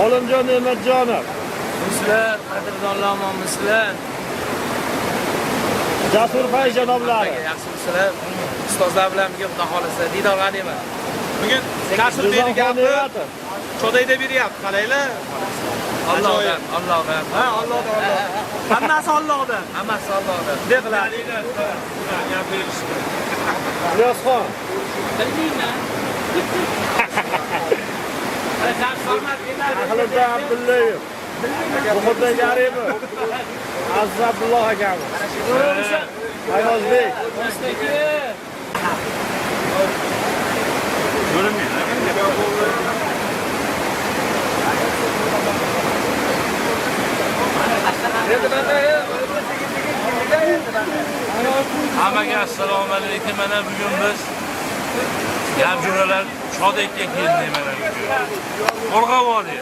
Olimjon Ne'matjonov. Sizlar, qadrdonlarman sizlar. Jasur Pay janoblari. Yaxshimisizlar? Ustozlar bilan birga xudo xolisa diydor qilaman. Bugun kasr berdi gapni. Chodayda beryapti, qaranglar. Allohdan, Allohdan. Ha, Allohdan. Hammasi Allohdan. Hammasi Allohdan. Bunday qiladi. Ilyosxon. Bilmayman. Ahliddin Abdullayev. Muhammad Karimov. Aziz Abdulloh akamiz. Ayyozbek. Hammaga assalomu alaykum. Mana bugun biz Yamjuralar Chodekka keldik mana bugun. Qo'rg'avodi.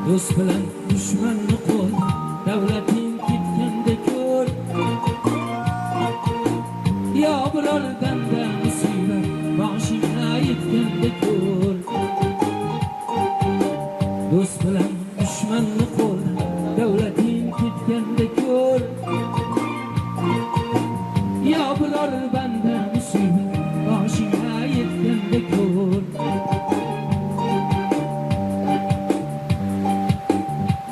Do'st bilan dushmanni qo'l, davlating ketganda ko'r. Yo biror danda musibat, boshingga yetganda ko'r. Do'st bilan dushmanni qo'l, davlating ketganda ko'r. Yo biror banda musibat, boshingga yetganda ko'r.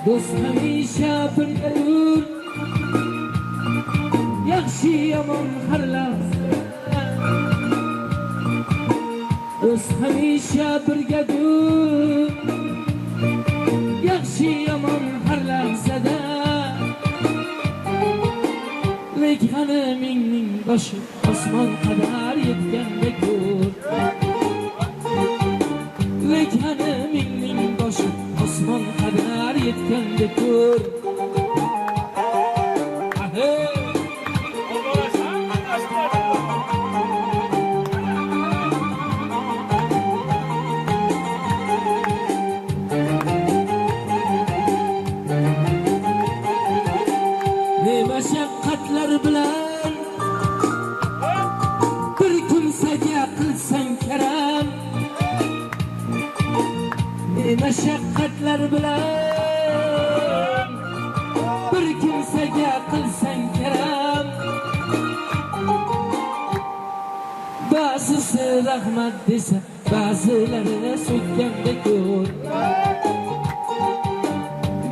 Do'st hamisha birga yur, yaxshi yomon har lahza. Do'st hamisha birga yur, yaxshi yomon har lahzada. Lek g'animingning boshi osmon qadar yetganda ko'r. Lek g'animingning boshi osmon qadar yetganda ko'r. Ne mashaqqatlar bilan bir kimsaga qilsang karam. Ne mashaqqatlar bilan bir kimsaga qilsang karam. Ba'zisi rahmat desa, ba'zilari so'kkanda ko'r.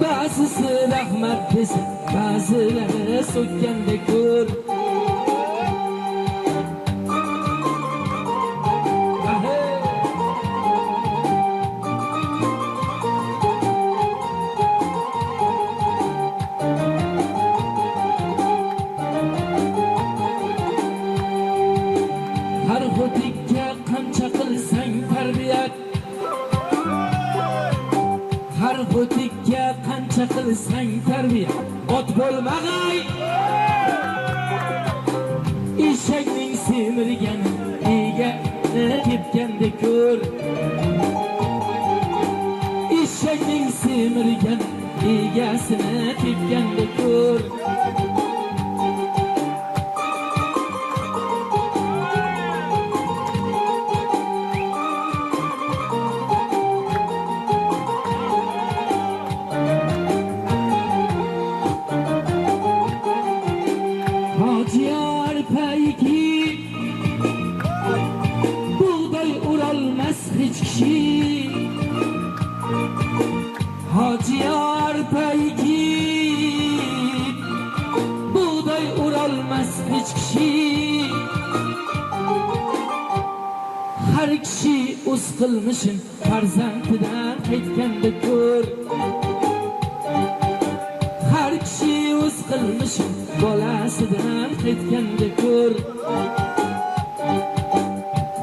Ba'zisi rahmat desa, ba'zilari so'kkanda ko'r. Har xo'tikka qancha qilsang tarbiyat, har xo'tikka qancha qilsang tarbiyat, ot bo'lmag'ay. Eshakning semirgani egani tepganda ko'r. Eshakning semirgani egasini tepganda ko'r. Hociyar payki buğday urolmas hech kishi. Hociyar payki urolmas hech kishi. Har kishi o'z qilmishin farzandidan qaytganda ko'r. Har kishi o'z qilmishin bolasidan qaytganda ko'r.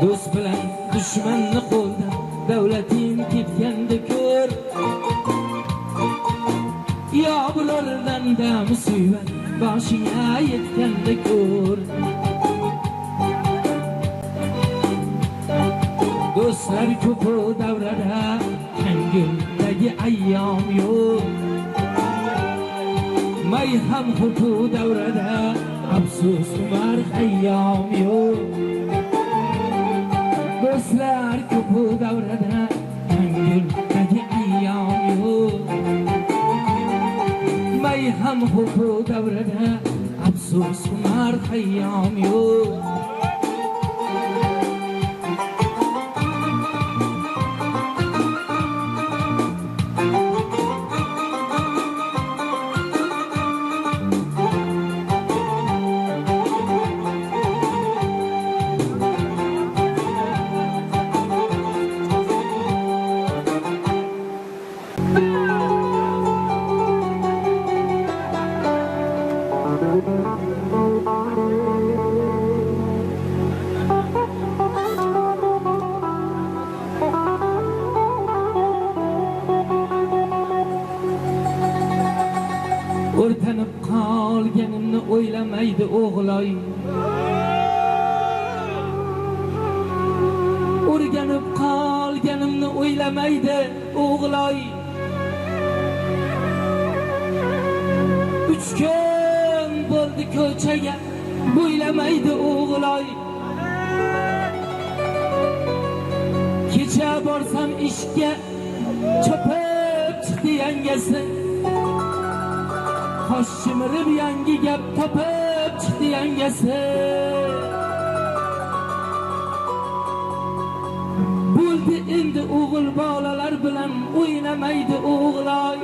Do'st bilan dushmanni qo'ldan davlating ketganda ko'r. Yo bulardan da musibat boshingga yetganda ko'r. Do'stlar ko'p davrada ko'ngildagi ayyom yo'q. May ham ko'p davrada afsus umar ayyom yo'q. Do'stlar ko'p davrada ko'ngildagi ayyom yo'q. May ham ko'p davrada afsus umar ayyom yo'q. O'rtanib qolganimni o'ylamaydi o'g'loy. O'rganib qolganimni o'ylamaydi o'g'loy. 3 kun bo'ldi ko'chaga bo'ylamaydi o'g'loy. Kecha borsam ishga chopib chiqdi yangasi. Qosh chimirib yangi gap topib chiqdi yangasi. Bo'ldi endi o'g'il bolalar bilan o'ynamaydi o'g'loy.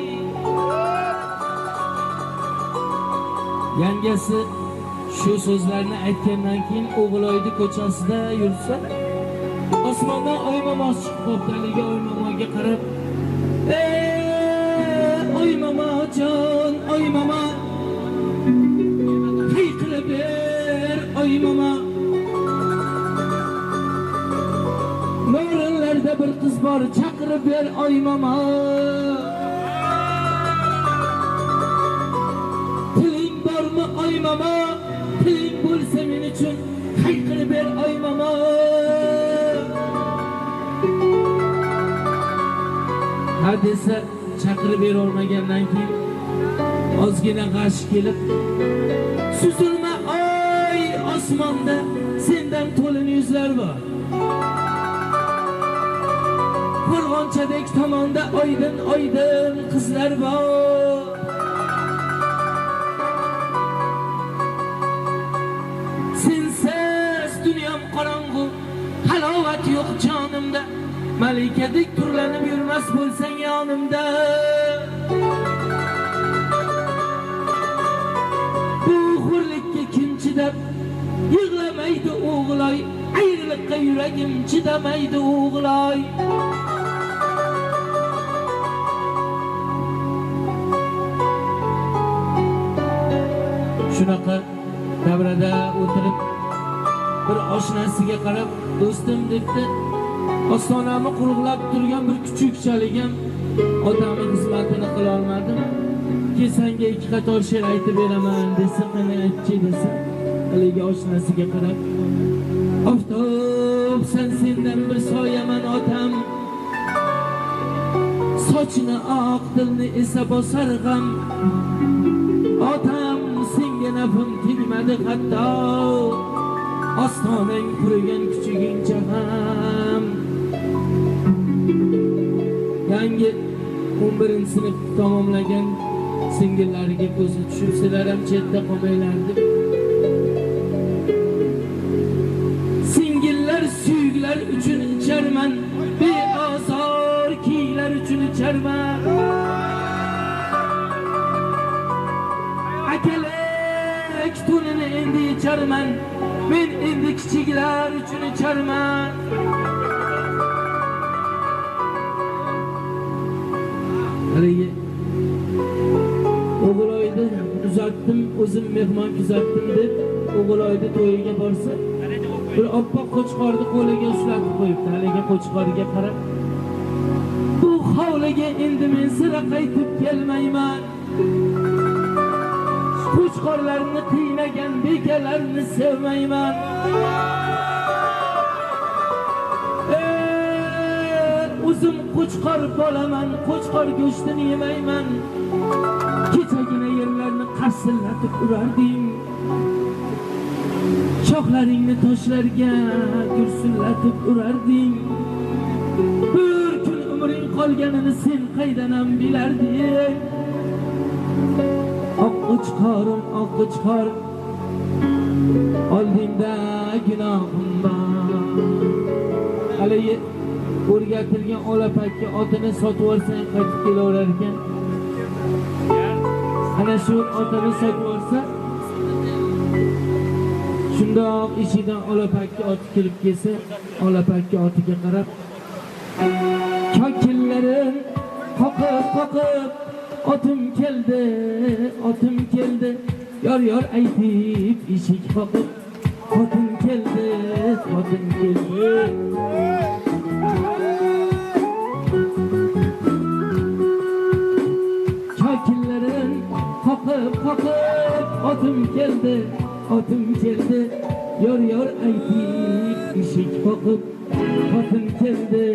Yangasi shu so'zlarni aytgandan keyin o'g'loyni ko'chasida yursa, osmondan oy momoq chiqib qopdaliga oy momoqga qarab, oy momojon, oy momo, hayqirib ber, oy momo. Mo'rinlarda bir qiz bor, chaqirib ber, oy momo. Tiling bormi, oy momo? Tiling bo'lsa men uchun hayqirib ber, oy momo. Hadisa chaqirib ber olmagandan keyin ozgina g'ash kelib, suzilma oy osmonda sendan to'lin yuzlar bor. Qo'rg'onchadek tomonda oydin oydin qizlar bor. Sensiz dunyom qorong'u, halovat yo'q jonimda. Malikadek turlanib yurmas bo'lsang yonimda. Bu hurlikka kim chidab yig'lamaydi o'g'loy. Ayriliqqa yuragim chidamaydi o'g'loy. Shunaqa davrada o'tirib bir oshnasiga qarab, do'stim debdi, ostonamni quruqlab turgan bir kuchukchaligim, otamning xizmatini qila olmadim. Ki senga 2 qator she'r aytib beraman desa, qani aytchi desa, haligi oshnasiga qarab, oftob sendan bir soyaman otam. Sochini oq, dilni esa bosar g'am. Otam senga nafim tegmadi hatto, ostonang qurigan kuchugincha ham. Yangi 11-sinf tamomlagan singillariga ko'zi tushirsalar ham chetda qolmaylar deb. Singillar suyuklar uchun icharman, beozor kiylar uchun icharman. Akalak tunini endi icharman, men endi kichiklar uchun icharman. o'zim mehmon kuzatdim deb o'g'iloyda to'yiga borsa, bir oppoq qo'chqorni qo'liga ushlatib qo'yibdi. Haligi qo'chqorga qarab, bu hovliga endi men sira qaytib kelmayman. Qo'chqorlarni qiynagan bekalarni sevmayman. O'zim qo'chqor bolaman, qo'chqor go'shtini yemayman. Kechagina yerlarni qarsillatib urardim. Shoxlaringni toshlarga gursillatib urarding. Bir kun umring qolganini sen qaydan ham bilarding. Oq qo'chqor, oldingda gunohim bor. Haligi o'rgatilgan olapakka otini sotib olsang qaytib kelaverar ekan. Ana shu otini sotib olsa, shundoq ishidan olapakka oti kirib kelsa, olapakka otiga qarab, kokillarim qoqib, otim keldi, yor aytib eshik qoqib, otim keldi. Kokillarim qoqib, otim keldi, yor aytib eshik qoqib, otim keldi.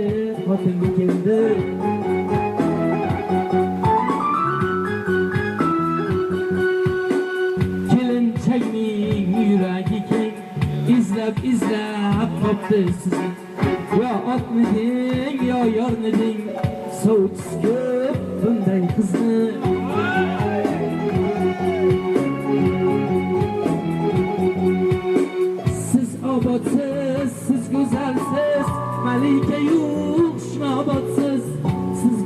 Kelinchakning yuragi keng, izlab topdi sizni. Yo otmiding, yo yormiding, sovchisi ko'p bunday qizni. Siz obodsiz, siz go'zalsiz, malika yo'q shnobodsiz. Siz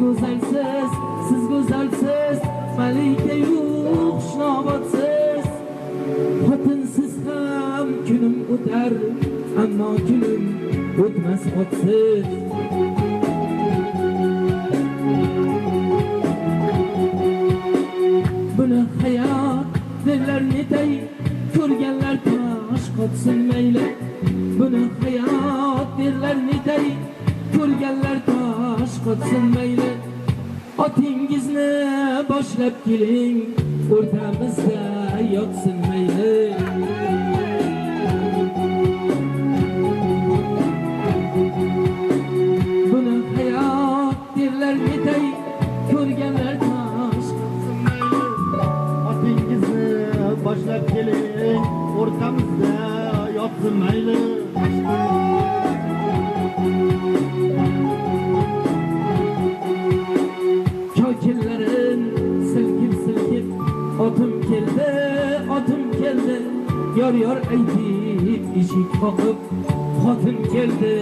go'zalsiz, malika yo'q shnobodsiz. Xotinsiz ham kunim o'tar, ammo kunim o'tmas xotsiz. Buni hayot derlar netay, ko'rganlar tosh qotsin mayli. Buni hayot derlar netay, ko'rganlar tosh qotsin mayli. Otingizni boshlab keling, o'rtamizda yotsin mayli. Buni hayot derlar netay, ko'rganlar tosh qotsin mayli. Otingizni boshlab keling, o'rtamizda yotsin mayli. Kokillarin silkib, otim keldi, yor aytib eshik qoqib, xotin keldi.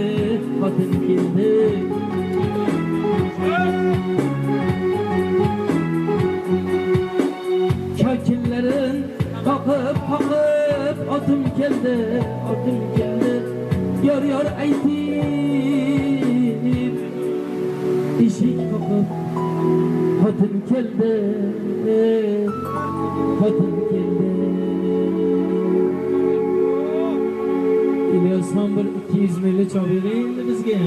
Kokillarin qoqib, otim keldi, yor aytib eshik qoqib, xotin keldi. İlyas'tan bir 200 milli çabiri indi bizge.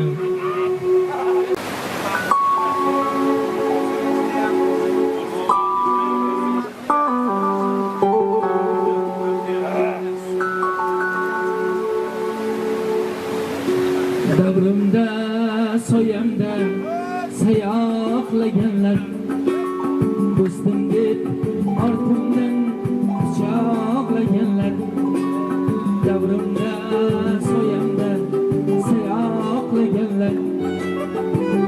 Davrimda, soyamda sayoqlaganlar, do'stim deb ortimdan quchoqlaganlar. Davrimda, soyamda sayoqlaganlar,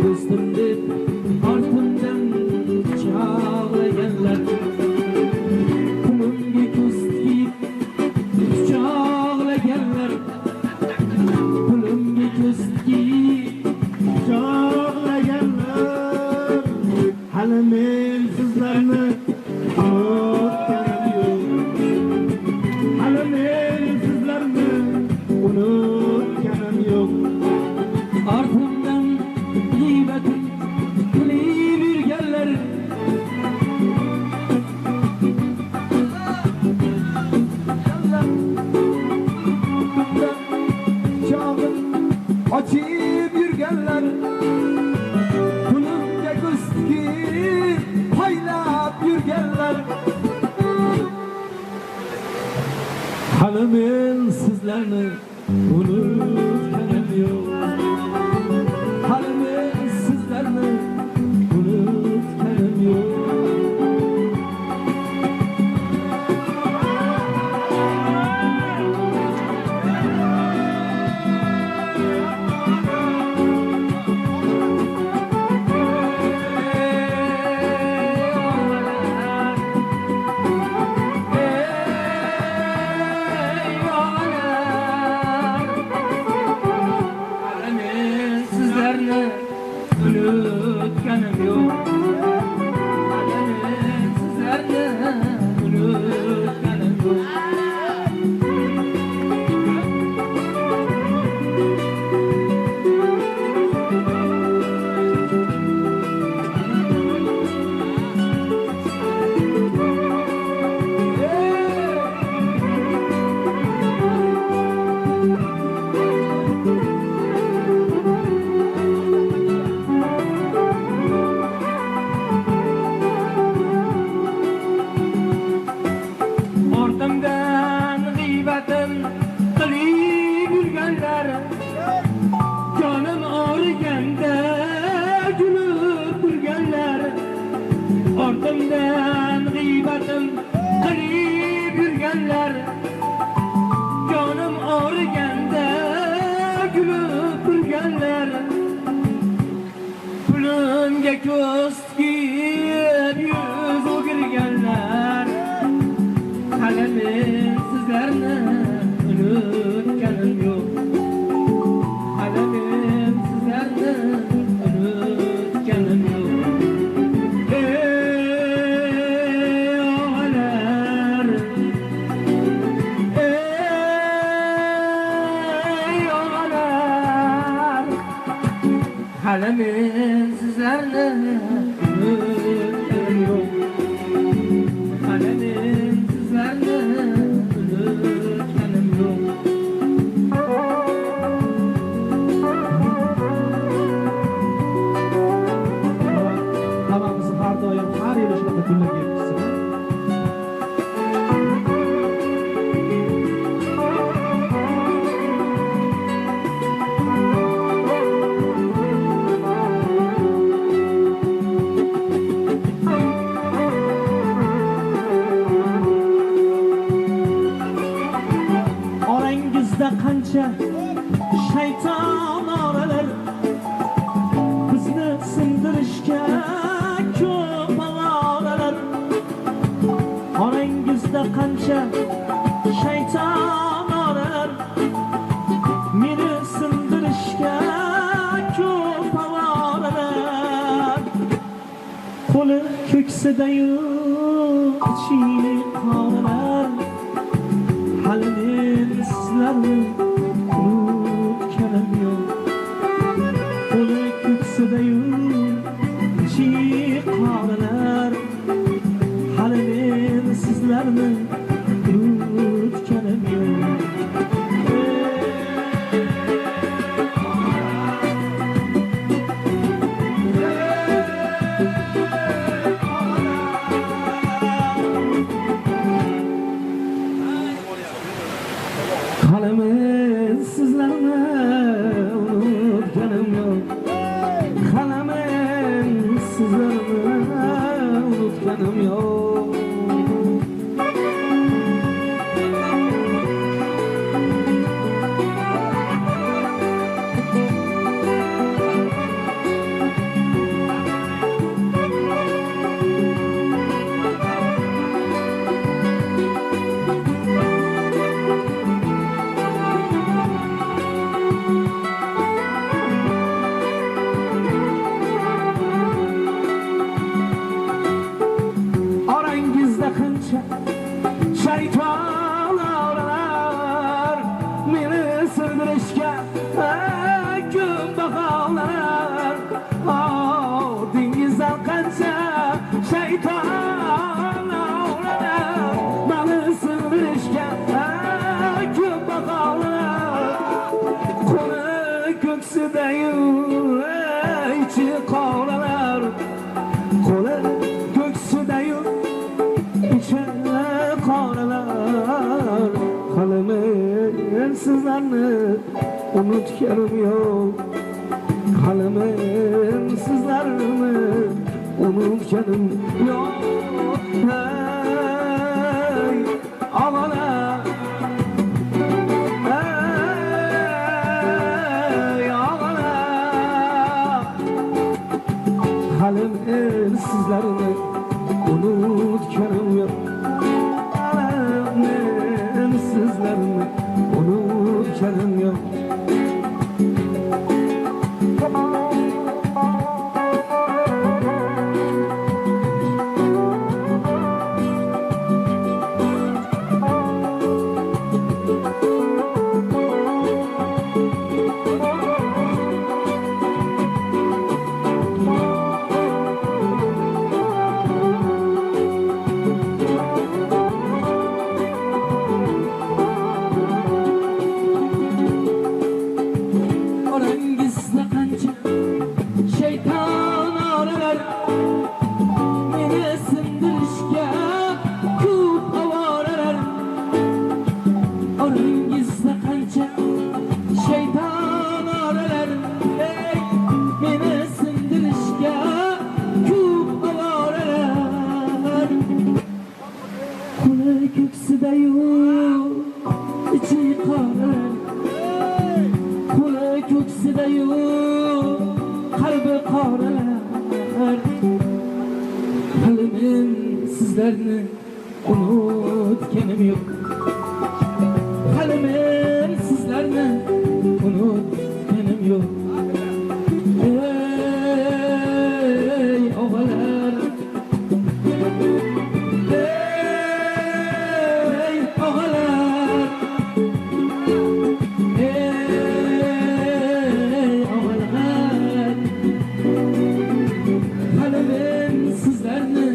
do'stim deb ortimdan quchoqlaganlar. Qo'limga ko'z tikib quchoqlaganlar, qo'limga ko'z tikib Quchoqlaganlar, hali men sizlarni unutganim yo'q. Hali men sizlarni unutganim yo'q. ortimdan yürgenler Kulüpke küstki paylap yürgenler Hali men sizlarni unutganim yo'q Hali men sizlarni unutganim yo'q Ortamdan gıybetim kılıp yürgenler Canım ağrıganda gülüp yürgenler Pulumga ko'z tikib yuz o'girganlar Hali men sizlarni unutganim yo'q Hali men sizlarni unutganim yo'q Hali men sizlarni unutganim yo'q Hali men sizlarni unutganim yo'q Hammamiz har doim har yil shunaqa kunlarga yetishsin qancha shayton oralar bizni sindirishga ko'p avoralar orangizda qancha shayton oralar meni sindirishga ko'p avoralar qo'li ko'ksidayu ichi qoralar hali men sizlarni unutganim yo'q qo'li ko'ksidayu ichi qoralar hali men sizlarni unutganim yo'q hali men sizlarni unutganim yo'q hali men sizlarni unutganim yo'q shayton oralar meni sindirishga ko'p baholar dengizdan qancha shayton oralar meni sindirishga ko'p baholar qo'li ko'ksidayu içi qoralar qo'li ko'ksida-yu ichi qoralar halimen sizlarni unutganim yo'q halimen sizlarni unutganim yo'q hey ağalar hey ağalar halimen sizlarni unutganim yo'q halimen sizlarni unutganim yo'q Orangizda qancha shayton oralar meni sindirishga ko'p ovoralar orangizda qancha shayton oralar ey meni sindirishga ko'p ovoralar qo'li ko'ksida-yu ichi qoralar qo'li ko'ksida-yu qalbi qoralar hali men sizlarni unutganim yo'q hali men sizlarni unutganim yo'q ey og'alar ey og'alar hali men sizlarni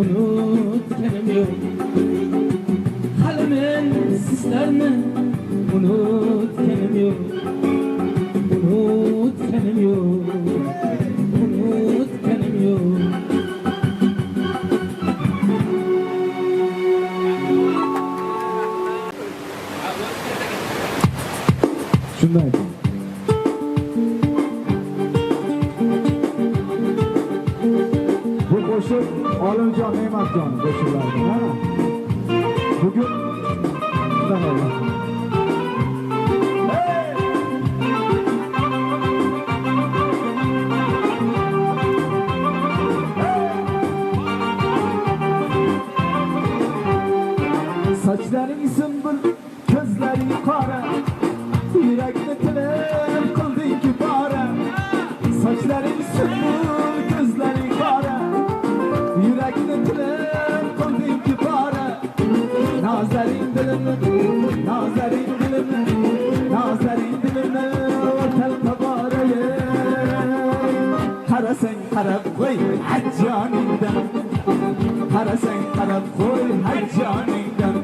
unutganim yo'q hali men sizlarni unutganim yo'q unutganim yo'q unutganim yo'q shunday bu qo'shiq Olimjon Ne'matjon qo'shiqlaridan bugun shunday oldi. Sochlaring sümbül, ko'zlaring qora, yurakni tilib qilding pora. Sochlaring sümbül, ko'zlaring qora, yurakni tilib qilding pora. Nazlaring dilimni, nazlaring dilimni, nazlaring dilimni o'rtalta boray. Qarasang qarab qo'y hajjoningdan, qarasang qarab qo'y hajjoningdan.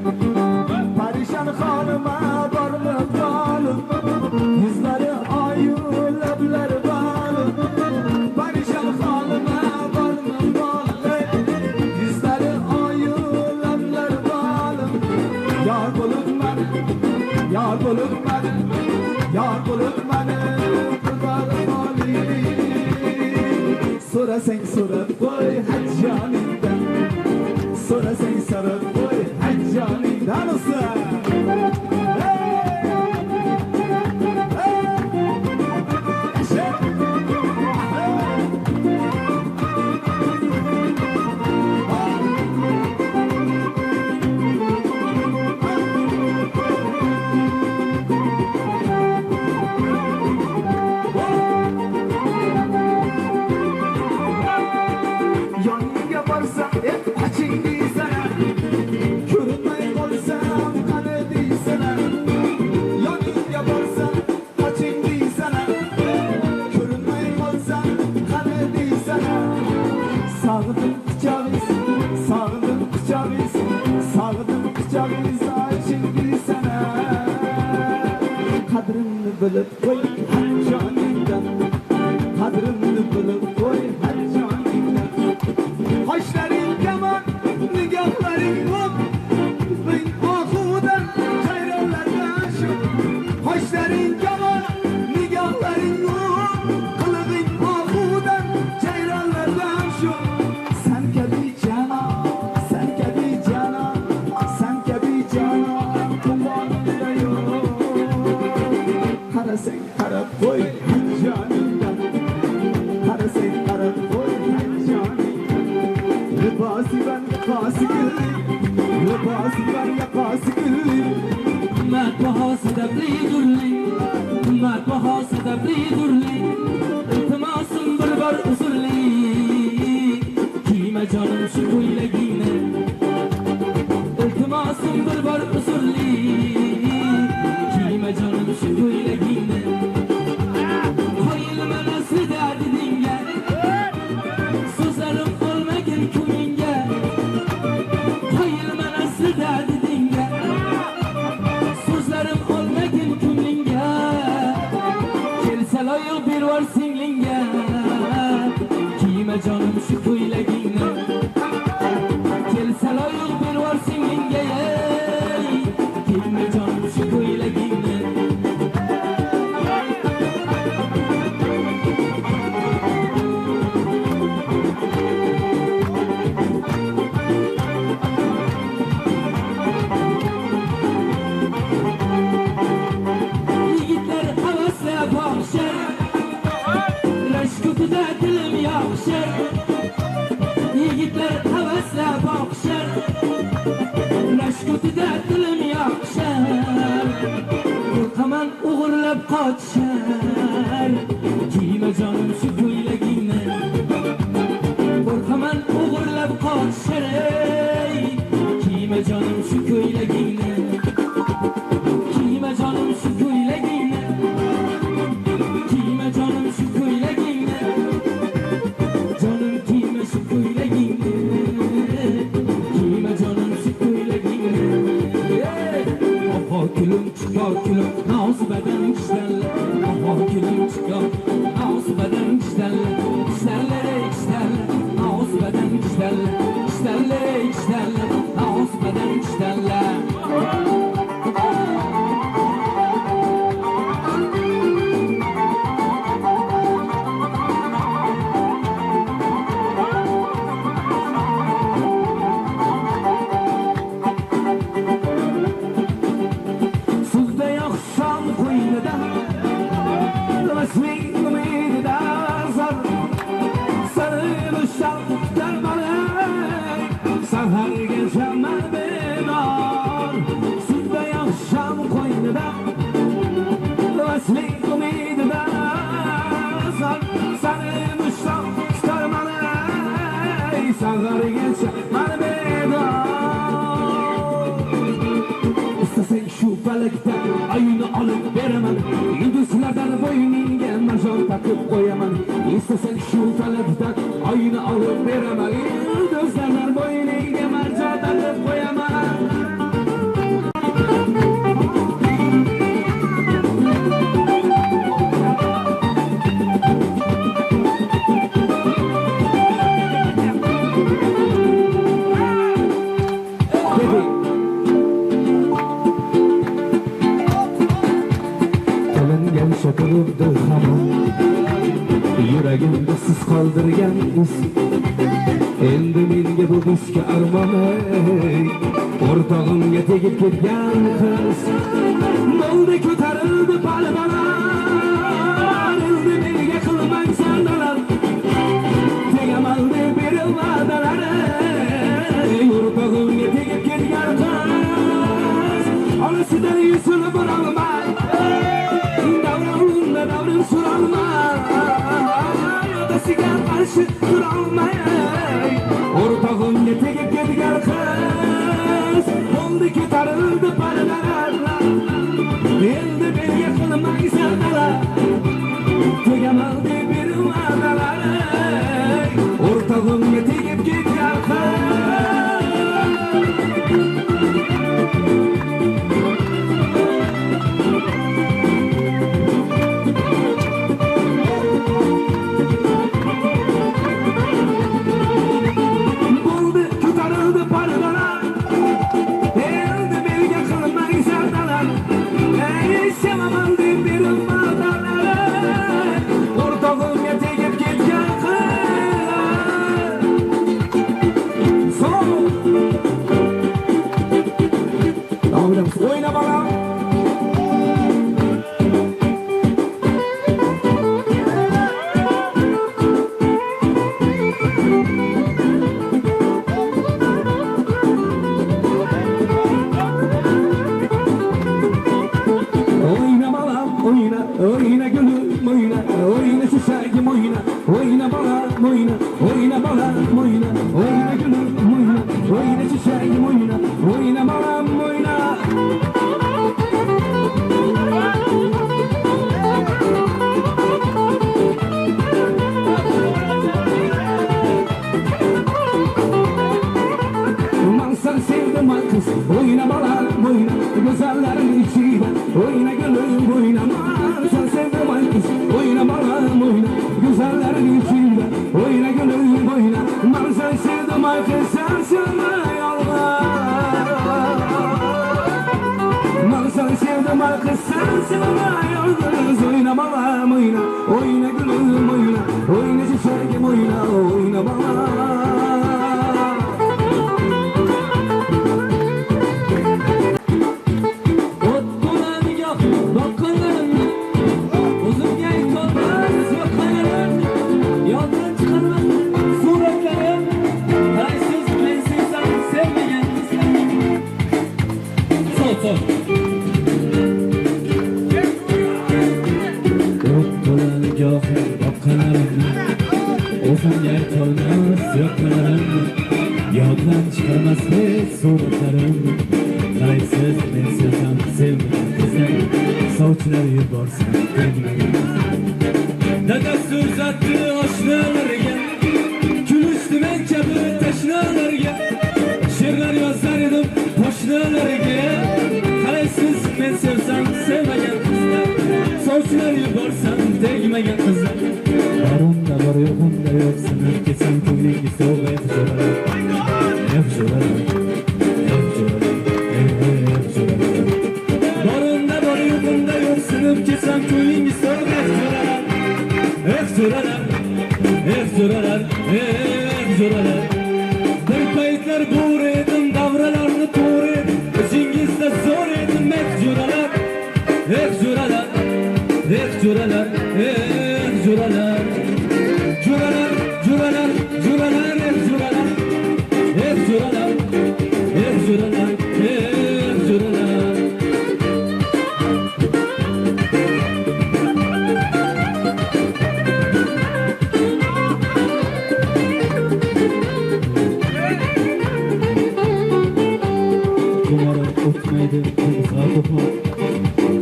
Parishon xonima bormi qolim, yuzlari oyu lablari balim. Parishon xonima bormi qolim, yuzlari oyu lablari balim. Yar bo'lib mani, yar bo'lib mani, yar bo'lib mani qilmadi qoling. So'rasang so'rab qo'y hajjoningdan, so'rasang so'rab qo'y hajjoningdan usta. Yoningga borsam oching deysalar, ko'rinmay qolsam qani deysalar. Yoningga borsam oching deysalar, ko'rinmay qolsam qani deysalar. Sog'indim quchog'ingiz, sog'indim quchog'ingiz, sog'indim quchog'ingiz oching deysalar. Qadrimni bilib qo'y hajjoningdan, qadrimni bilib qo'y har joningda. Qoshlaring kamon, nigohlaring o'q, ring oxudan jayronlardan shu. Qoshlaring kamon, nigohlaring o'q, qilig'ing oxudan jayronlardan shu. Sen kabi janon, sen kabi janon, sen kabi janon tumonda yo'q. Qarasang qarab qo'y har joningda, qarasang qarab qo'y har joningda. Libosing var yaqasi gulli, libosing var yaqasi gulli. Matbaho sadabli durli, matbaho sadabli durli. İltimosim bir bor uzrli, kiyma jonim shu ko'ylagingni. İltimosim bir bor uzrli, kiyma jonim shu ko'ylagingni. Qo'yilma naslida didingga, so'zlarim olmagin ko'ngingga. Qo'yilma naslida didingga, so'zlarim olmagin ko'ngingga. Kelsa loyiq bervor singlingga, kiyma jonim shu ko'ylagingni. Kelsa loyiq bervor singlingga, kiyma jonim shu ko'ylagingni. Yigitlar havasla boqishar, rashkutida dilim yoqishar. Yigitlar havasla boqishar, rashkutida dilim yoqishar. Qo'rqaman o'g'irlab qochishar, kiyma jonim shu ko'ylagingni. Qo'rqaman o'g'irlab qochishar, kiyma jonim shu ko'ylagingni. Kiyma jonim shu ko'ylagingni, kiyma jonim shu ko'ylagingni. Jonim kiyma shu ko'ylagingni, kiyma jonim shu ko'ylagingni. Oho kulim chiqar kulim, nozibadan ishlarla. Oho kulim chiqar, nozibadan ishlarla. Ishlarla, ishlarla, nozibadan ishlarla. Ishlarla, ishlarla, nozibadan ishlarla. Suzda yoqsam qo'ynida, vasling umidida zar. Sarılışan tutar bana, saharga jamal bedor. Suzda yoqsam qo'ynida, vasling umidida zar. Sarılışan tutar bana, saharga jamal bedor. İstesek şu felekte ayını alıp veremem. Yıldızlardan boynunga marjon takıp koyamam. İstesek şu felekte ayını alıp veremem. Yıldızlardan boynunga marjon takıp koyamam. Qilingan shakilibdi hamon, yuragimda siz qoldirgan iz. Endi menga bu bizga armon, o'rtog'imga tegib ketgan qiz. Bo'ldi ko'tarildi palvalar, endi menga qilmang sandalar. Tegaman deb berib va'dalar, o'rtog'imga tegib ketgan qiz. Onasidan yuzini burolmay, davrim surolmay, otasiga qarshi turolmay. O'rtog'imga tegib ketgan qiz, bo'ldi ko'tarildi pardalar. Endi menga qilmang sardalar, tegaman deb berib va'dalar. O'rtog'imga tegib ketgan qiz. oyna şişagim oyna, oyna balam oyna, oyna balam oyna, oyna gülüm oyna, oyna şişagim oyna, oyna balam oyna. Sen sevdim kız, oyna balam oyna, güzellerin içinde, oyna gülüm oyna. Sen sevdim kız, oyna balam oyna, güzellerin içinde, oyna gülüm oyna. Sen sevdim kız, sen sevme yalnız. Sen sevdim kız, sen sevme yalnız. Oyna balam oyna, oyna gülüm oyna, oyna çiçeğim oyna, oyna balam. Yoldan çıkarmaz hiç suratlarım. Kayıtsız ben sevsem sevmeyen kızım. Savçılar yuborsan bilmeyen. Dadası uzattı aşnalarga, külüştü men kabi taşnalarga. Şiirler yozar edim poşnalarga. Kayıtsız men sevsem sevmeyen kızlar. Savçılar yuborsan tegmeyen kızlar. Barında var yo'g'imda yo'qsan, ketsam ko'nglingi so'g'ib jo'ralar. Barında var yo'g'imda yo'qsan, ketsam ko'nglingi so'g'ib jo'ralar. Jo'ralar. Bir paytlar bo'r edim, davralarni to'g'ri edim. O'zingizda zo'r edim, jo'ralar. Jo'ralar. Umarım o'tmaydi kızga to'pon,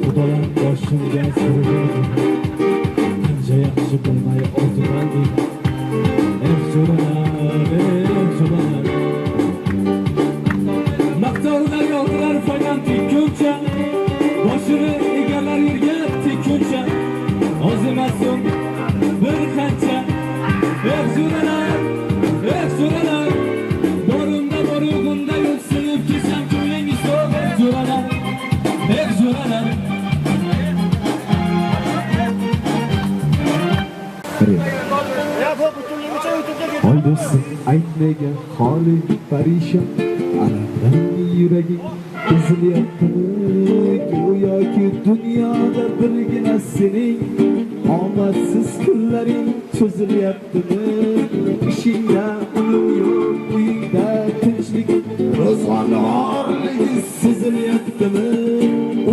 xudolar boshimga surgan. Qancha yaxshi bo'lmay oldiman deydi. Jo'ralar. Maqtovlar yoldirar foydan tekkuncha, boshini egallar yerga tekkuncha. Oz emasum bir qancha. Jo'ralar. Borimda bor yo'g'imda yo'qsinib ketsam ko'nglingiz so'g'ib jo'ralar. Oy do'stim aytmagan holing parishon, alamdan yuraging ezilyaptimi? Go'yoki dunyoda birgina sening omadsiz kunlaring cho'zilyaptimi? Ishingda unum yo'q, uyingda tinchlik, ro'zg'orni orligi sezilyaptimi?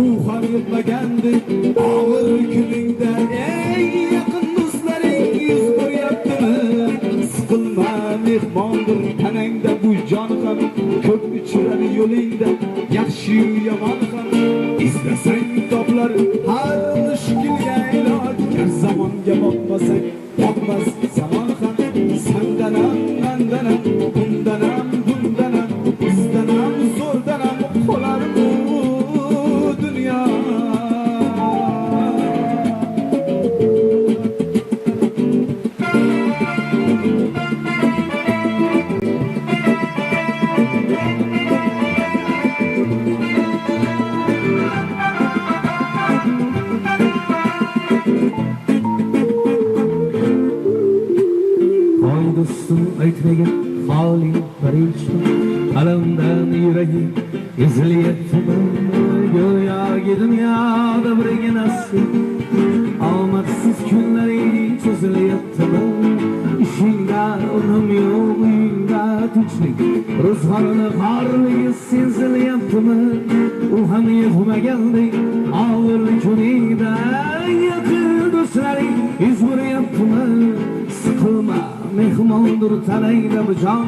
U ham yetmagandek og'ir kuningda eng yaqin do'stlaring yuz ko'ryaptimi? Siqilma mehmondir tanangda bu jon ham, ko'p uchirar yo'lingda yaxshi-yu yomon ham. Izlasang toplar har mushkulga iloj, gar zamonga boqmasak boqmas zamon ham. Sandanam, mandanam, bundanam, bizdanam, zo'rdanam qolar bu dunyo. Do'stim aytmagan holing parishon, alamdan yuraging ezilyaptimi? Go'yoki dunyoda birginasi omadsiz kunlaring cho'zilyaptimi? Ishingda unum yo'q, uyingda tinchlik, ro'zg'orni xorligi sezilyaptimi? U ham yetmagandek og'ir kuningda yaqin do'stlaring yuz yaptımı sıkılma mehmondur tanayda bu can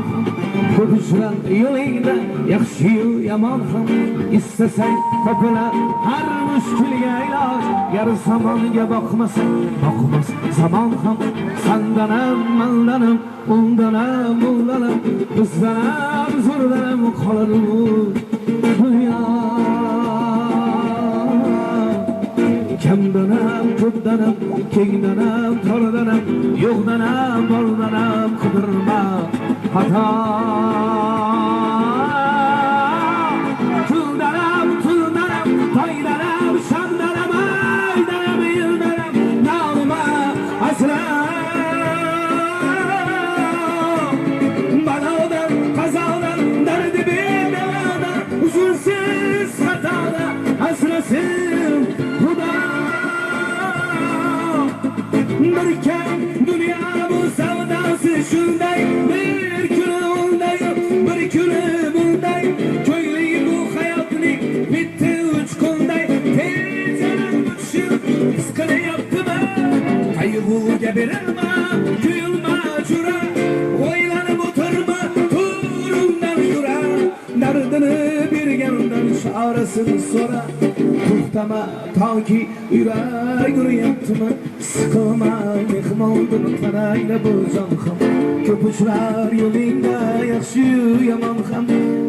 ko'pishlar yo'lingda yaxshi yomon ham istasang topilar har mushkulga iloj gar zamonga boqmasang boqmas zamon ham sandanam mandanam undanam bundanam bizdanam zo'rdanam qolar bu dunyo kamdanam ko'pdanam kengdanam tordanam yo'qdanam bordanam qidirma xato tuldanam tuldanam toydanam shandanam aydanam yildanam nolima aslan balodan qazodan dardi bedavadan uzunsiz xatodan asrasin xudo bir kam dunyo bu savdosi shunday bir kuni unday bir kuni bunday ko'ngli bu hayotning bitta uchqunday tezlanib tushib his qilyaptimi qayg'uga berilma kuyilma jura o'ylanib o'tirma to'rimdan yura dardini bergandan chorasini so'ra to'xtama toki yurak uryaptimi siqilma mehmondir tanangda bu jon ham ko'p uchrar yo'lingda yaxshi yomon ham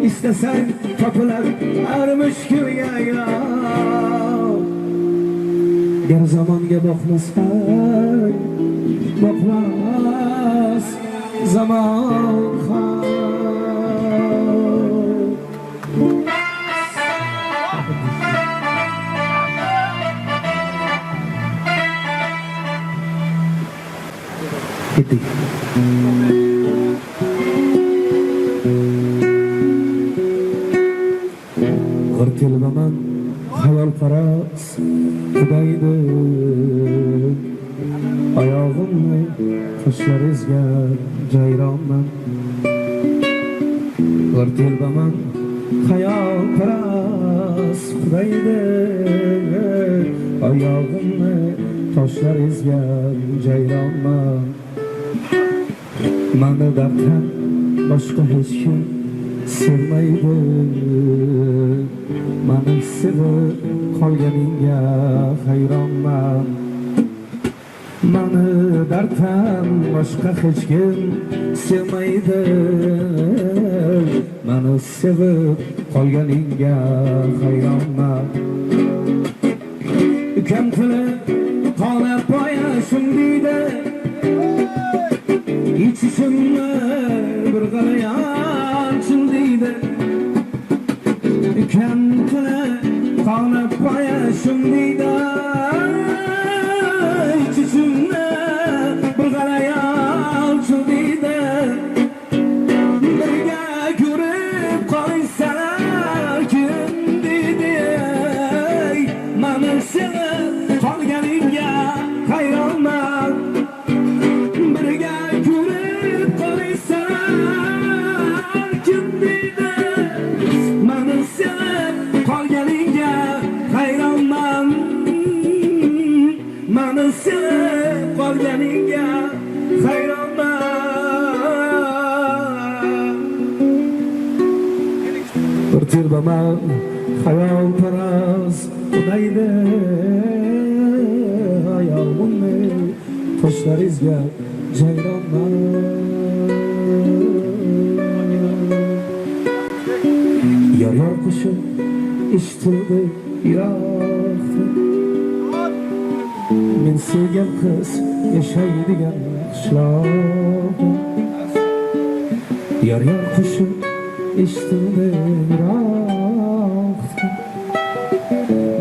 istasang topilar har mushkulga iloj gar zamonga boqmasang boqmas zamon ham ketdik. G'irtilbaman hayol paras Xudaydi oyog'imni toshlar ezgan jayronman G'irtilbaman hayol paras Xudaydi oyog'imni toshlar ezgan jayronman Mani darddan boshqa hech kim sevmaydi Mani sevib qolganingga hayronman Mani darddan boshqa hech kim sevmaydi Mani sevib qolganingga hayronman Ukam tili qolib qo'yashim deydi İçişimle bir galayan çildiydi Kentine kanıp paylaşım deydi İçişimle bir galayan çildiydi Birge görüp koysalar kim deydi Mani sevip qolganingga hayronman Birge sevib qolganingga hayronman bir tirbaman hayol paras Xudaydi oyog'imni toshlar ezgan jayronman yor qo'shiq eshitildi yiroqda Men sevgan qiz yashaydigan qishloqda Yor qo'shiq eshitildi yiroqda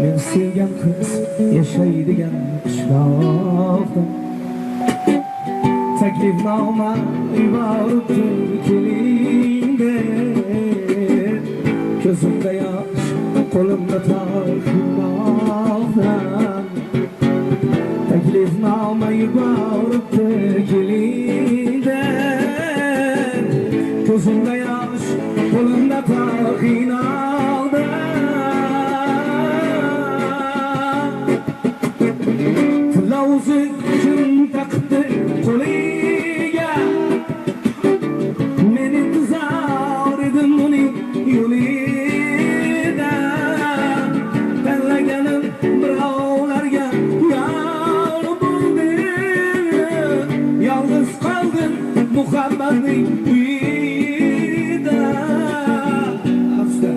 Men sevgan qiz yashaydigan qishloqda Taklifnoma yuboribdi keling deb Ko'zimda yosh qo'limda taqinmoqdan Taklifnoma yuboribdi keling deb Ko'zimda yosh qo'limda taqinmoqdan Tilla o'zi kim taqdi Muhammadning uyida afsta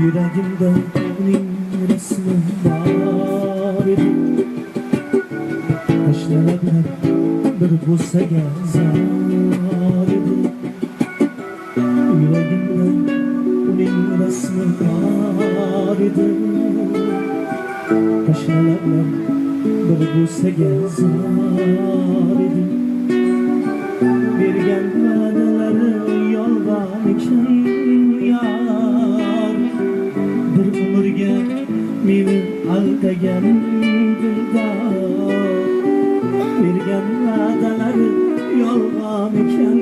Yüreğimde onun resmi var idi. Taşlara bir busaga zar idi. Yüreğimde onun resmi var idi. Taşlara bir busaga zar idi. Bergen va'dalari yolg'on ekan yar. Bir umrga meni aldagan dildor. Bergen va'dalari yolg'on ekan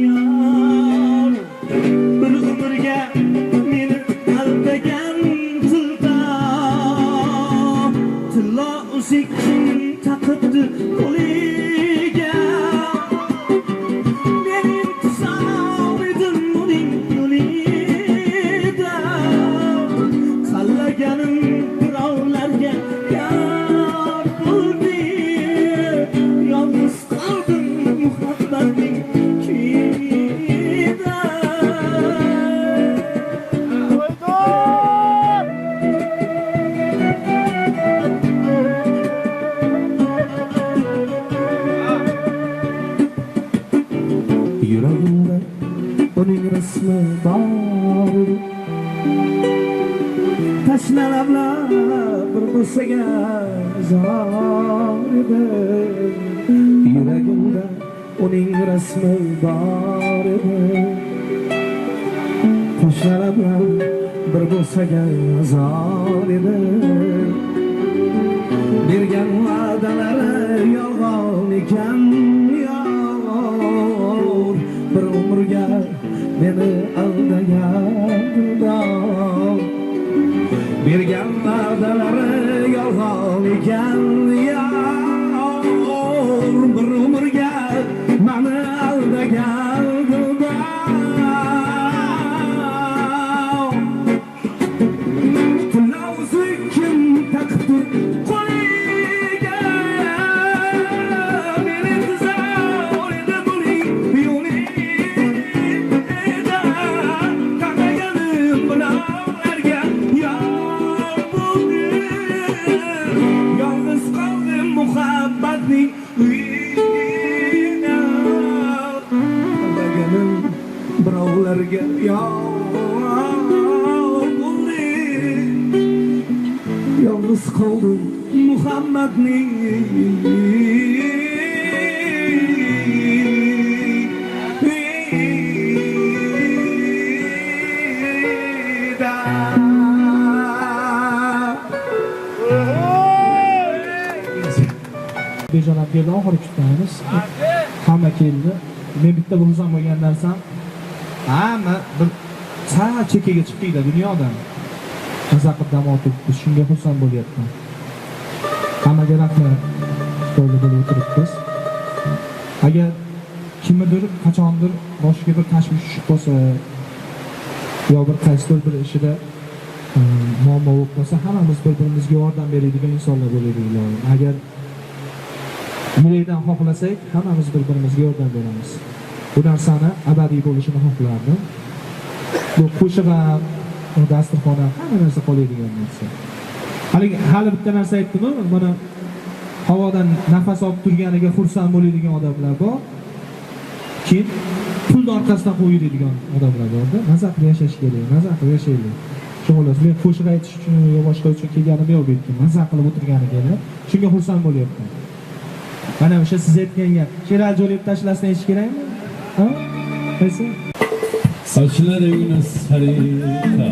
yar. Bir umrga meni aldagan dildor. Tilla uzikkin taqibdi qo'liga. Men intizor edim uning yo'lida. Tanlaganim birovlarga yor bo'ldi. Yolg'iz qoldim muhabbatning kuyida. Yüreğimde onun resmi var idi. Taşlarablar bir busaga zor idi. Yüreğimde onun resmi var idi. Taşlarablar bir busaga zor idi. Bergan va'dalari yolg'on ekan yor. Bir umrga meni aldagan dildor. Bergan va'dalari yolg'on ekan yor. Bir umrga meni aldagan dildor. Tilauzi kim taqdi qo'liga. Men intizor edim uning yo'lida. Tanlaganim birovlarga yor bo'ldi. Yolg'iz qoldim muhabbatning uyida. Tanlaganim birovlarga yor bo'ldi. Yolg'iz qoldim Muhammadning uyida. Bejonab keldi, oxiri kutamiz. Hamma keldi. Men bitta bo'lsam bo'lgan narsam, hamma bir sal chekkaga chiqdikda dunyodan. Maza qilib dam olib shunga xursand bo'lyapman. Hammaga rahmat. Stolda bo'lib o'tiribmiz. Agar kimnidir qachondir boshiga bir tashvish tushib qolsa yo bir qaysidir bir ishida muammo bo'lib qolsa, hammamiz bir-birimizga yordam beradigan insonlar bo'laylik. Agar yurakdan xohlasak, hammamiz bir-birimizga yordam beramiz. Bu narsani abadiy bo'lishini xohlardim. Bu qo'shiq ham, dasturxon ham, hamma narsa qoladigan narsa. Hali bitta narsa aytdim-ku, mana havodan nafas olib turganiga xursand bo'ladigan odamlar bor. Keyin pulni orqasidan qo'yadigan odamlar bor-da. Mazza qilib yashash kerak, mazza qilib yashaylik. Shug'ullas, men qo'shiq aytish uchun yo boshqa uchun kelganim yo'q bu yerga. Mazza qilib o'tirganiga, shunga xursand bo'lyapman. Mana o'sha siz aytgan gap, kerak jo'lib tashlasdan hech kerakmi? Ha? Qaysi? Sochlaringni sarika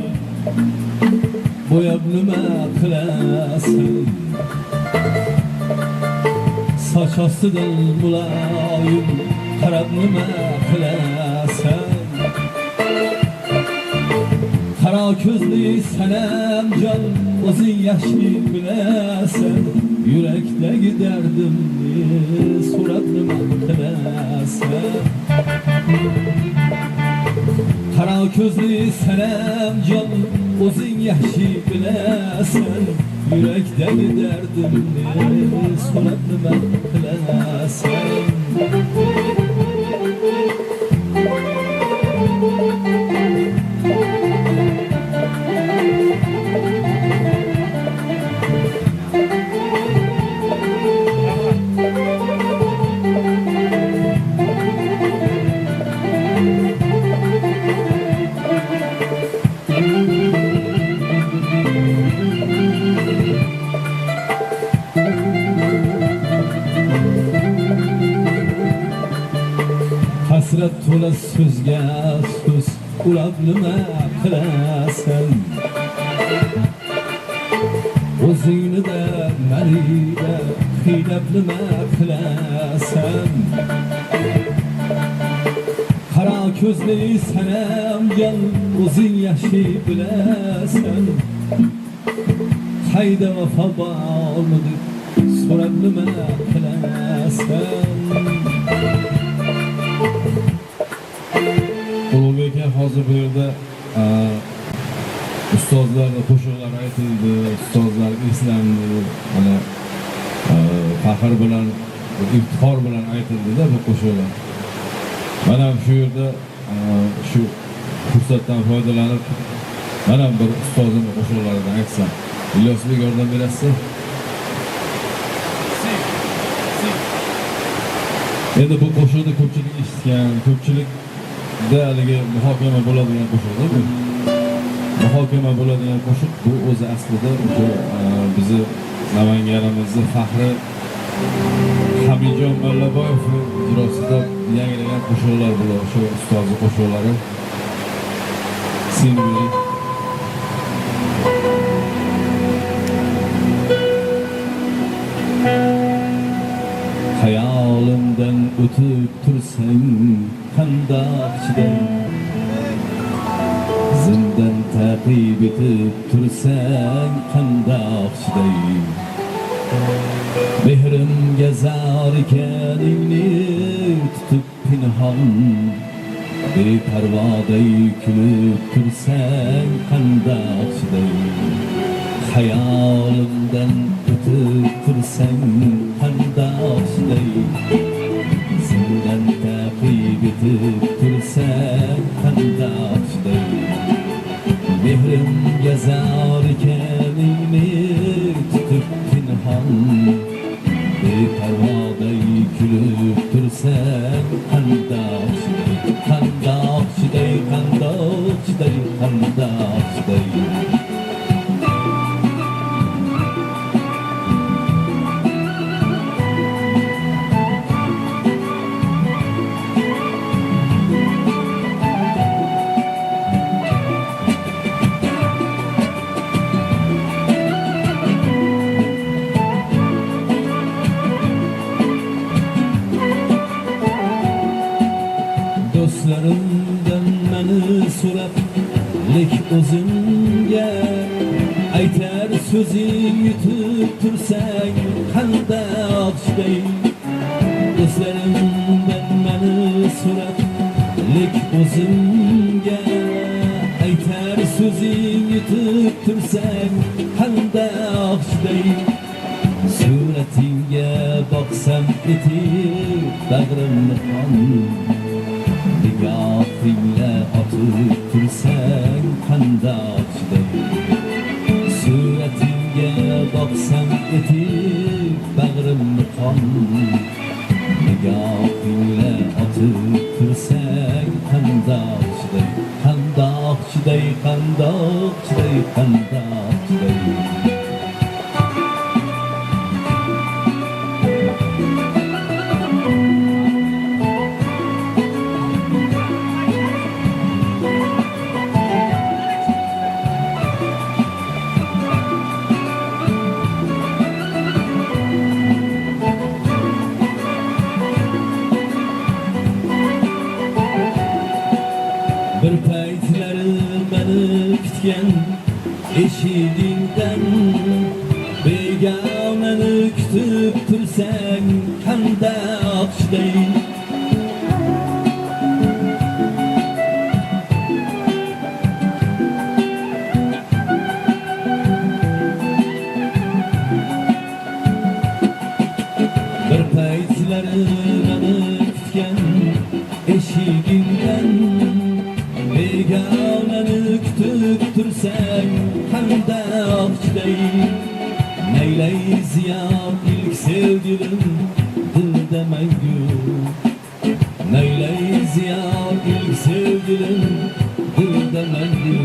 bo'yab nima qilasan? Soch ostidan muloyim qarab nima qilasan? Qara ko'zli sanam jon o'zing yaxshi bilasan yurakdagi dardimni so'rab nima qilasan Qara ko'zli sanam jon o'zing yaxshi bilasan yurakdagi dardimni so'rab nima qilasan Hasrat to'la so'zga so'z ulab nima qilasan o'zingni da marida qiynab nima qilasan qara ko'zli sanam jon o'zing yaxshi bilasan qayda vafo bormi deb so'rab nima qilasan Ulug'bek aka hozir bu yerda ustozlarga qo'shiqlar aytildi, ustozlar eslandi, mana faxr bilan, iftixor bilan aytildi-da bu qo'shiqlar. Mana shu yerda shu fursatdan foydalanib, mana bir ustozimning qo'shiqlaridan aytsam, Ilyosbek yordam berasiz? Endi bu qo'shiqni ko'pchilik eshitgan, ko'pchilik haligi muhokama bo'ladigan qo'shiqda bu. Muhokama bo'ladigan qo'shiq bu o'zi aslida o'sha bizni Namanganimizning faxri Hamidjon Mallaboyev ijrosida yangilangan qo'shiqlar bular, o'sha ustozning qo'shiqlari. Singli Hayolimdan o'tib tursang qandoq chiday Zindon taqib etib tursang qandoq chiday Mehrimga zor ekaningni tutib pinhon beparvoday kulib tursang qandoq chiday Hayolimdan o'tib tursang qandoq chiday Zindon taqib etib tursang qandoq chiday Mehrimga zor ekaningni tutib pinhon beparvoday kulib tursang qandoq chiday qandoq chiday qandoq chiday qandoq chiday Do'stlarimdan meni so'rab lek o'zimga aytar so'zing yutib tursang qandoq chiday Do'stlarimdan meni so'rab lek o'zimga aytar so'zing yutib tursang qandoq chiday Suratingga boqsam etib bag'rimni qon Nigohingla otib tursang qandoq chiday Suratingga boqsam etib bag'rimni qon Nigohingla otib tursang qandoq chiday qandoq chiday qandoq chiday qandoq chiday tutgan eshigingdan begonani kutib tursang hamda oqshday bir paytlari meni kutgan eshigingdan begonani kutib tursang hamda oqshday neylay ziyon ilk sevgilim dilda mangu neylay ziyon ilk sevgilim dilda mangu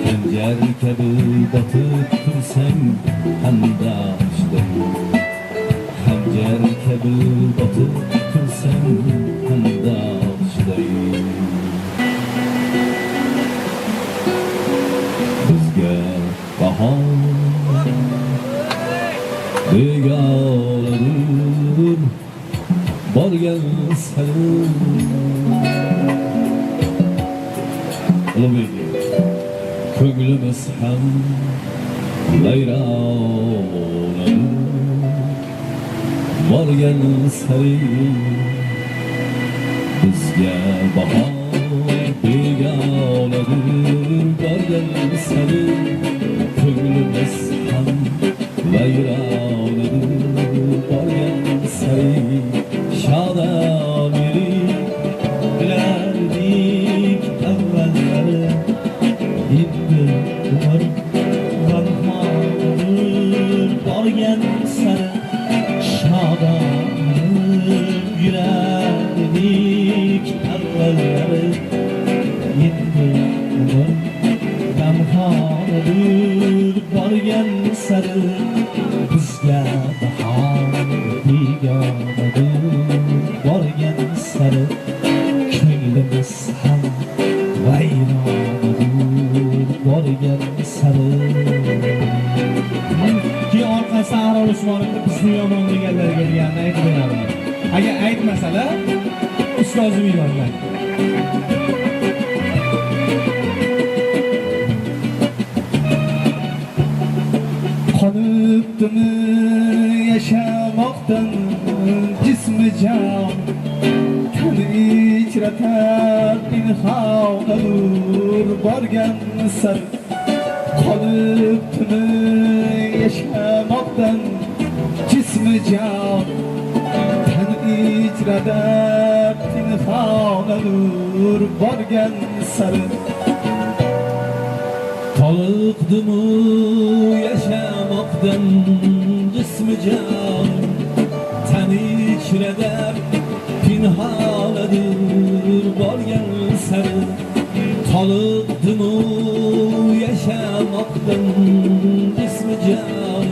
xanjar kabi botib tursang hamda oqshday xanjar kabi botib tursang hamda oqshday bizga bahor begoladir borgan salim ulug'bek ko'nglimiz ham vayronadir borgan salim bizga bahor begoladir borgan salim ko'nglimiz ham vayronadir borgan salim shodonlik bilardik avvallari endi umr g'amxonadir borgan sari shodonlik yurardik avvallari endi umr g'amxonadir borgan sari bizga bahor begonadir borgan sari ko'nglimiz ham vayronadir borgan sari ki orqasi Arol Usmonovni bizni yomon deganlarga deganini aytib beraman. Agar aytmasalar ustozim uylangan. Qonibdimi yashamoqdan jismi jon tani ichratar pinhonadir borgan sar qonibdimi yashamoqdan jismi jon tani ichratar pinhonadir borgan sar toliqdimu yashamoqdan jismi jon tani ichra pinhonadir borgan sari toliqdimu yashamoqdan jismi jon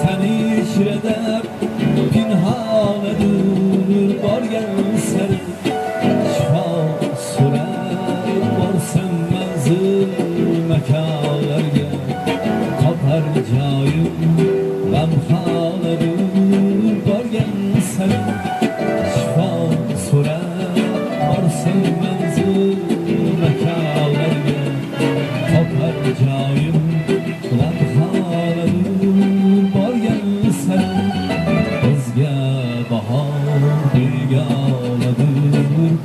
tani ichra pinhonadir borgan sari shifo so'rab borsam manzil makonlarga topar joyim g'amxonadir borgan sari shifo so'rab borsam manzil makonlarga topar joyim g'amxonadir borgan sari bizga bahor begonadir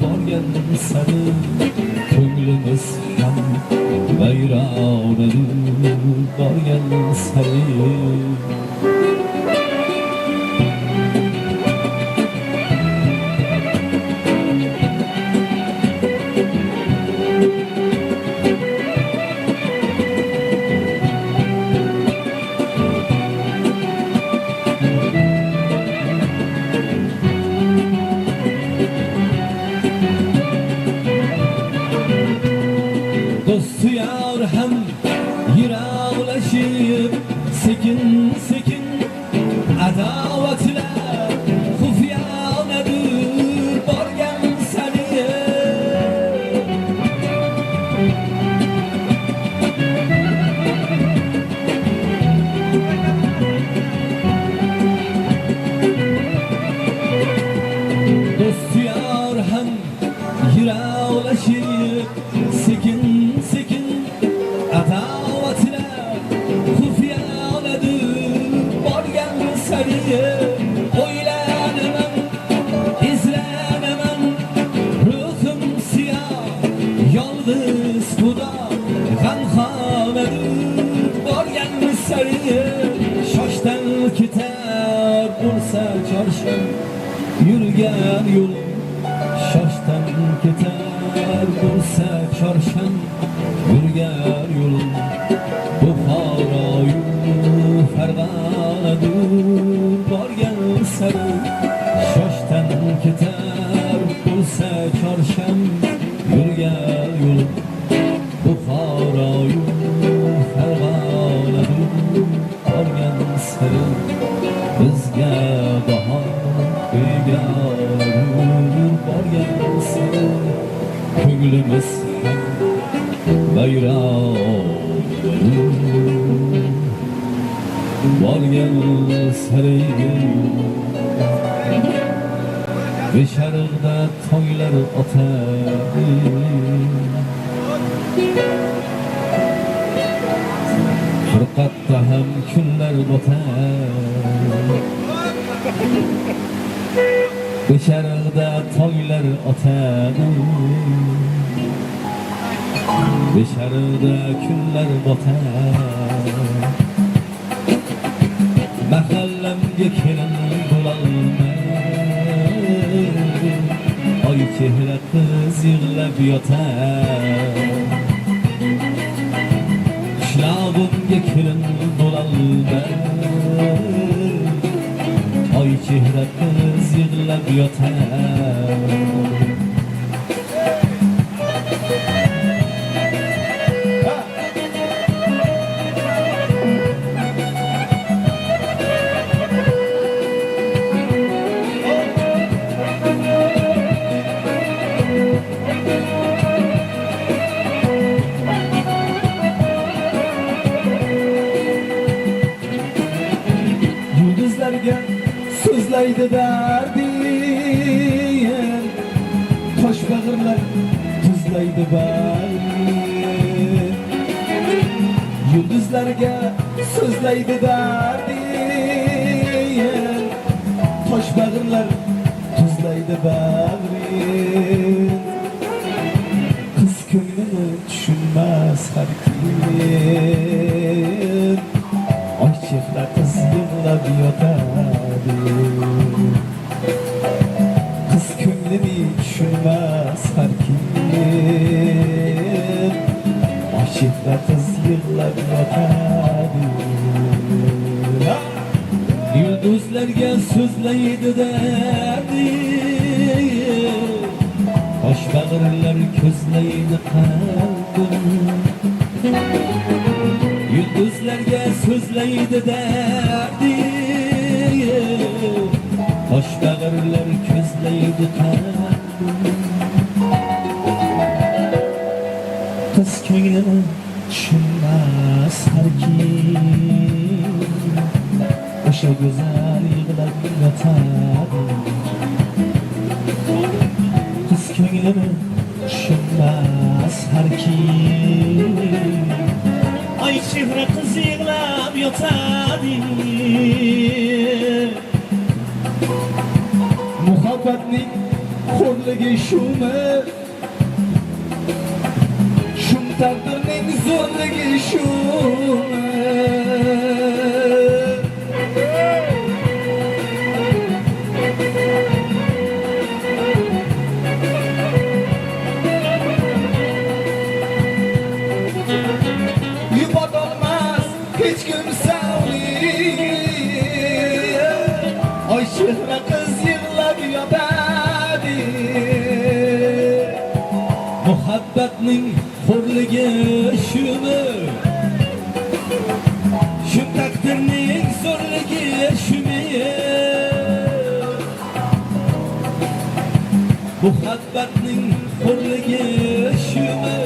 borgan sari ko'nglimiz ham vayronadir borgan sari do'stu yor ham yiroqlashib sekin sekin ferg'onadir borgan sari shoshdan ketar bo'lsa chorshan yurgan yo'l shoshdan ketar bo'lsa chorshan yurgan yo'l Buxoroyu Farg'onadir borgan sari shoshdan ketar bo'lsa chorshan yurgan yo'l Buxoroyu Farg'onadir borgan sari bizga bahor begonadir borgan sari ko'nglimiz ham bayroqdir borgan sari Besharig'da tonglar otadi Furqatda ham kunlar botadi Besharig'da tonglar otadi Besharig'da kunlar botadi Mahallamga kelin bo'lolmay Oy chehra qiz yig'lab yotar Qishlog'imga kelin bo'lolmay Oy chehra qiz yig'lab yotar so'zlaydi dardin tosh bag'irlar tuzlaydi bag'rin yulduzlarga so'zlaydi dardin tosh bag'irlar tuzlaydi bag'rin qiz ko'nglini tushunmas har kim oy chehra qiz yig'lab yotadi qiz ko'nglini tushunmas har kim oy chehra qiz yig'lab yotadi yulduzlarga so'zlaydi derdi tosh bag'irlar ko'zlaydi qalbim yulduzlarga so'zlaydi derdi tosh bag'irlar ko'zlaydi qalbim qiz ko'nglini tushunmas har kim o'sha go'zal yig'lab yotadi qiz ko'nglini tushunmas har kim Ay chehra qiz yig'lab yotadi muhabbatning xo'rligi shumi shum taqdirning zo'rligi shumi hech kim savli oy chehra qiz yig'lab yotadi muhabbatning xo'rligi shumi shu taqdirning zo'rligi shumi muhabbatning xo'rligi shumi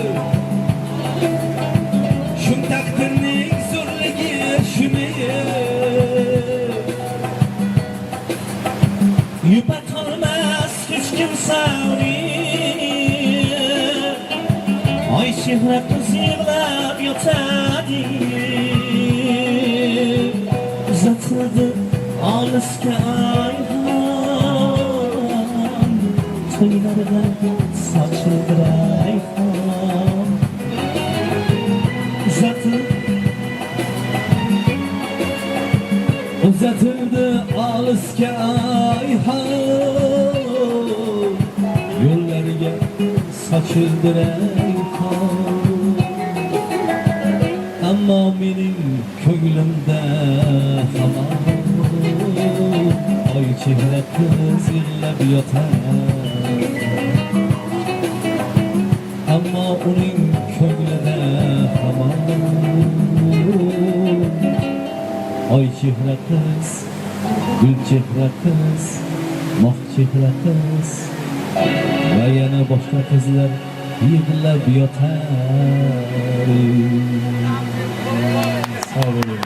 shu taqdirning yupatolmas hech kim savri oy chehra qiz yig'lab yotadi uzatildi olisga ayhon to'ylarida sochildi rayhon Uzatildi olisga ayhon, yo'llariga sochildi rayhon. Ammo mening ko'nglimda hamon oy chehra qiz yig'lab yotar. Ammo uning ko'nglida hamon oy chehra qiz, gul chehra qiz, moh chehra qiz va yana boshqa qizlar yig'lab yotar. Sağ olun.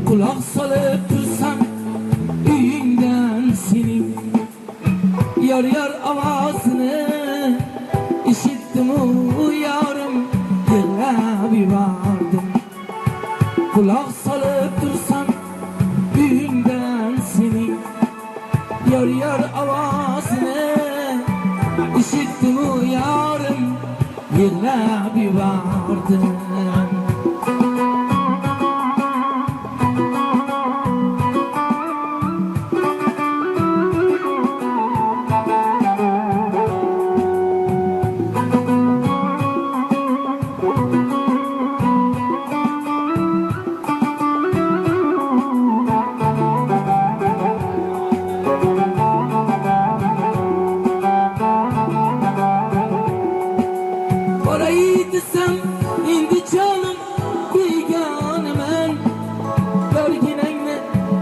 Kulak salıp dursam uyingdan senin yar yar avazını işittim uyarım yığlab yuvardım. Kulak salıp dursam uyingdan senin yar yar avazını işittim uyarım yığlab yuvardım. Orayı desem indi canım beganemen, görginenle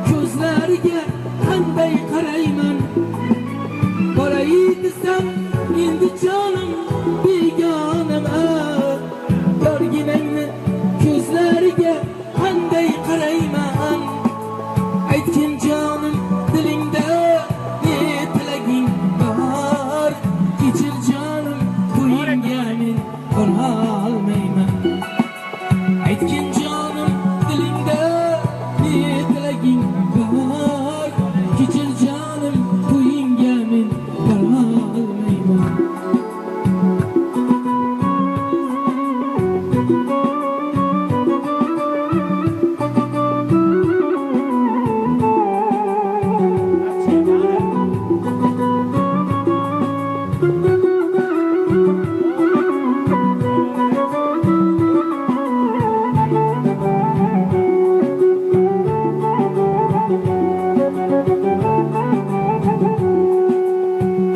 gözlerge qanday qarayman. Orayı desem indi canım beganemen, görginenle gözlerge qanday qarayman. Aytgin canım dilingda ne tilaging bor, kechir canım ko'yingga men olmayman. Aytgin canım dilingda ne tilaging bor, kechir canım ko'yingga men olmayman.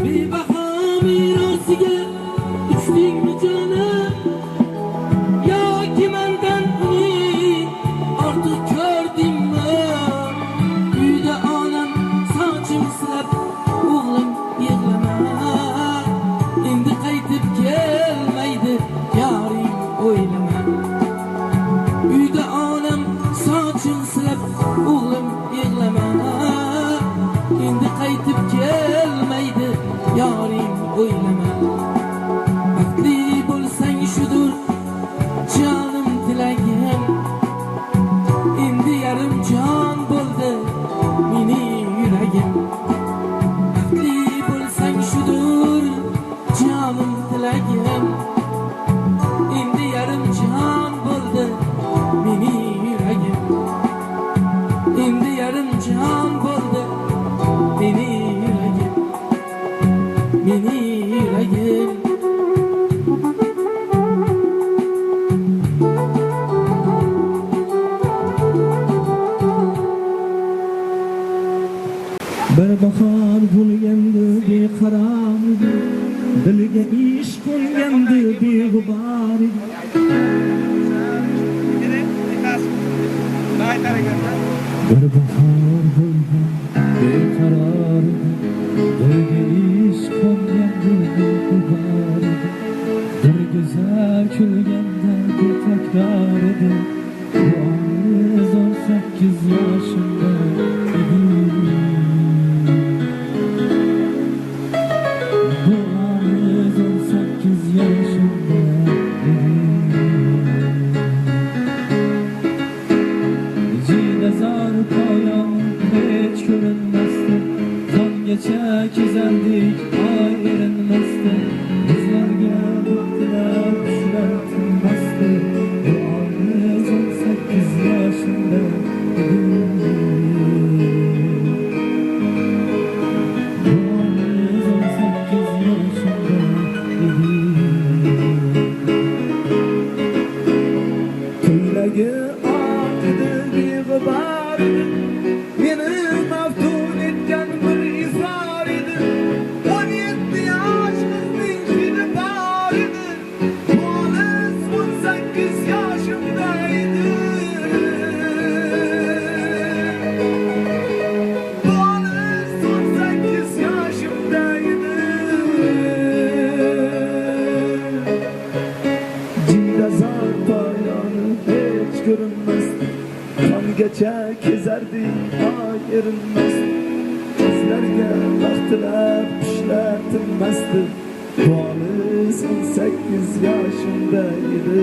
Bir bakam irosiga uchdingmi canım, yoki mendan uni ortiq ko'rdingmi? Uyda onam sochim silab o'g'lim yig'lama, endi qaytib kelmaydi yoring o'ylama. Uyda onam sochim silab o'g'lim yig'lama, endi qaytib kelmaydi yoring o'ylama. Baxtli bo'lsang shudur jonim tilagim, endi yarim jon bo'ldi mening yuragim. Baxtli bo'lsang shudur jonim tilagim, endi yarim jon bo'ldi mening yuragim. Endi yarim jon bo'ldi mening yuragim, mening yuragim. Bir bahor bo'lgandi beqaror edi, dilga ish qo'ygandi beg'ubor edi. Bir bahor bo'lgan beqaror edi, dilga ish qo'ygandi beg'ubor edi. Bir go'zal kulganda bir takror edi. Bu oiz 18 yoshimda edi. Bu oiz 18 yoshimda edi. Jida zor poyon hech ko'rinmasdi. Tonggacha kezardik, oy erinmasdi. Bizlarga baxtlar qushlar tinmasdi. Bu oiz 18 yoshimda edi. Bu oiz 18 yoshimda edi. Ko'ylagi oq edi, beg'ubor edi. Meni maftun etgan bir izhor edi. 17 yosh qizning hidi bor edi. Bu olis 18 yoshimda edi. Bu olis 18 yoshimda edi. Jindazor poyoni hech ko'rinmasdi. Tonggacha kezardik, oy erinmasdi. Bizlarga baxtlar qushlar tinmasdi. Bu olis 18 yoshimda edi.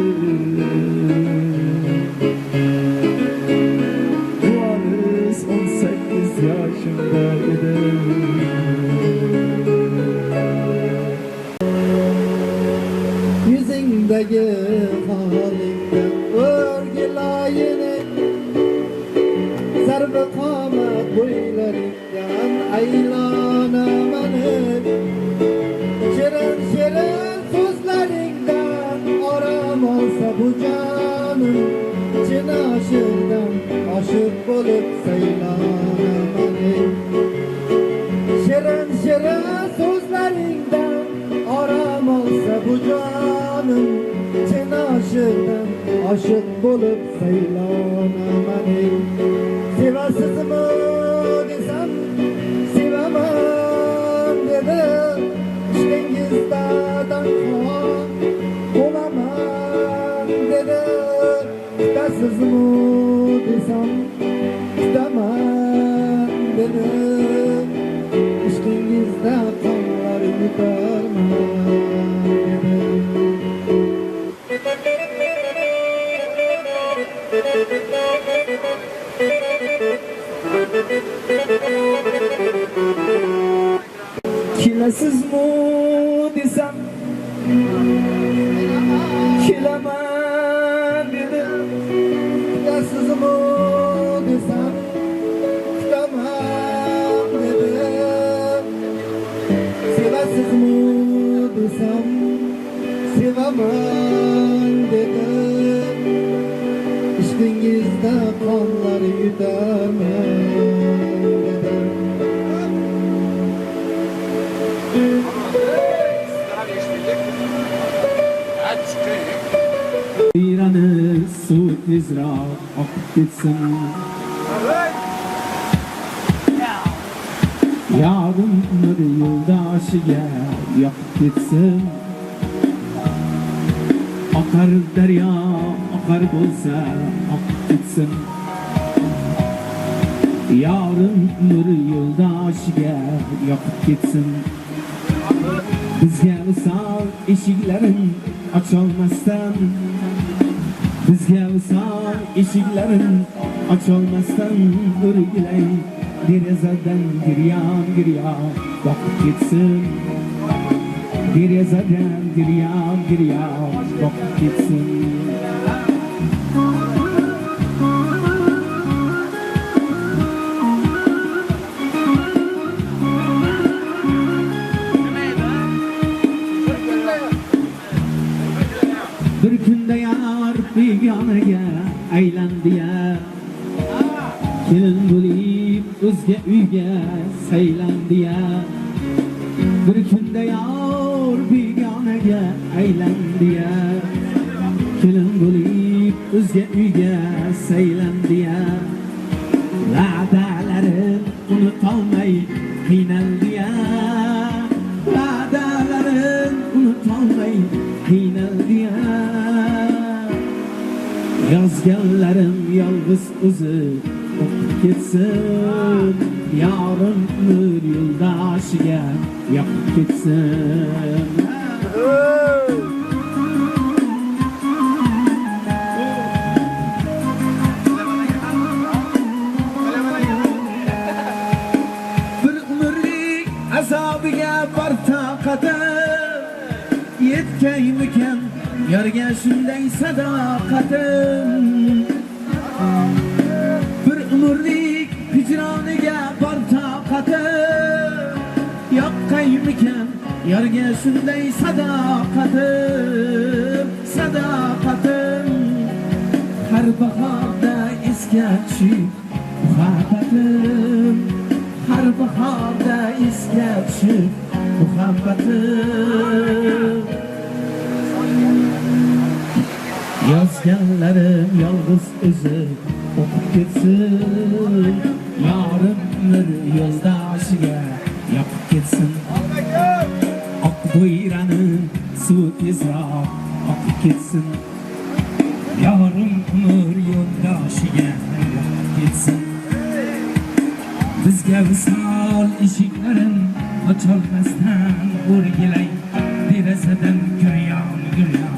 Bu olis 18 yoshimda edi. Yuzingdagi holingdan o'rgilayini, zarbi qomat bo'ylaringdan aylonaman. Shirin shirin so'zlaringdan orom olsa bu jonim, chin oshiqdan oshiq bo'lib saylonaman. Shirin shirin so'zlaringdan orom olsa bu jonim, chin oshiqdan oshiq bo'lib saylonaman. Sevasizmi desam sevaman dedi. İştingizda danxon bo'laman dedi. Tutasizmi desam tutaman dedi. İştingizda qonlar yutarman dedi. Kelasizmi desam kelaman dedi. Kelasizmi desam kutaman dedi. Sevasizmi desam sevaman dedi. İştingizda qonlar yutarman dedi. İran'ı su tezroq oqib ketsin. Yarim umr yo'ldoshiga yoqib ketsin. Oqar daryo oqar bo'lsa oqib ketsin. Yarim umr yo'ldoshiga yoqib ketsin. Bizga visol eshiklarin ocholmasdan, bizga visol eshiklarin ocholmasdan o'rgilay. Derazadan giryon giryon boqib ketsin. Derazadan giryon giryon boqib ketsin. Bir kunda yar begonaga aylandi ya. Kelin bo'lib bo'lib o'zga uyga saylandi ya. Bir kunda yor begonaga aylandi ya. Kelin bo'lib o'zga uyga saylandi ya. Va'dalarin unutolmay qiynaldi ya. Va'dalarin unutolmay qiynaldi ya. Yozganlarim yolg'iz o'zi o'qib ketsin. Yorim nur yo'ldoshiga yoqib ketsin. Bir umrlik azobiga bor taqatim yetkaymikan yarga shunday sadoqatim. Bir umrlik hijroniga bor taqatim yoqqaymikan yarga shunday sadoqatim. Sadoqatim har bahorda esga tushib muhabbatim. Har bahorda esga tushib muhabbatim. Yozganlarim yolg'iz o'zi o'qib ketsin. Yorim nur yo'ldoshiga yoqib ketsin. Oq bo'yrani suv tezroq oqib ketsin. Yorim nur yo'ldoshiga yoqib ketsin. Bizga visol eshiklarim ocholmasdan o'rgilay. Derazadan giryon giryon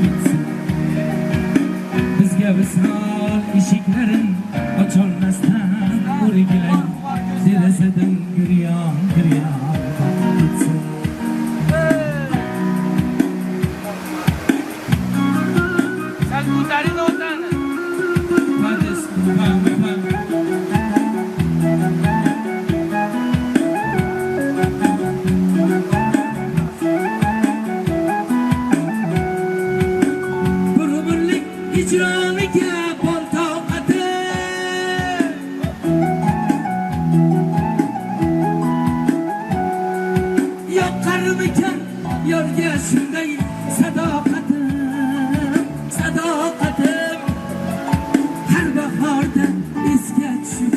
ketsin. Bizga visol eshiklarim ocholmasdan o'rgilay. Derazadan giryon giryon ketsin. Sen bu derin oradan. Hicroniga bor taqatim yoqqarmikan yorga shunday sadoqatim. Sadoqatim har bahorda esga tushib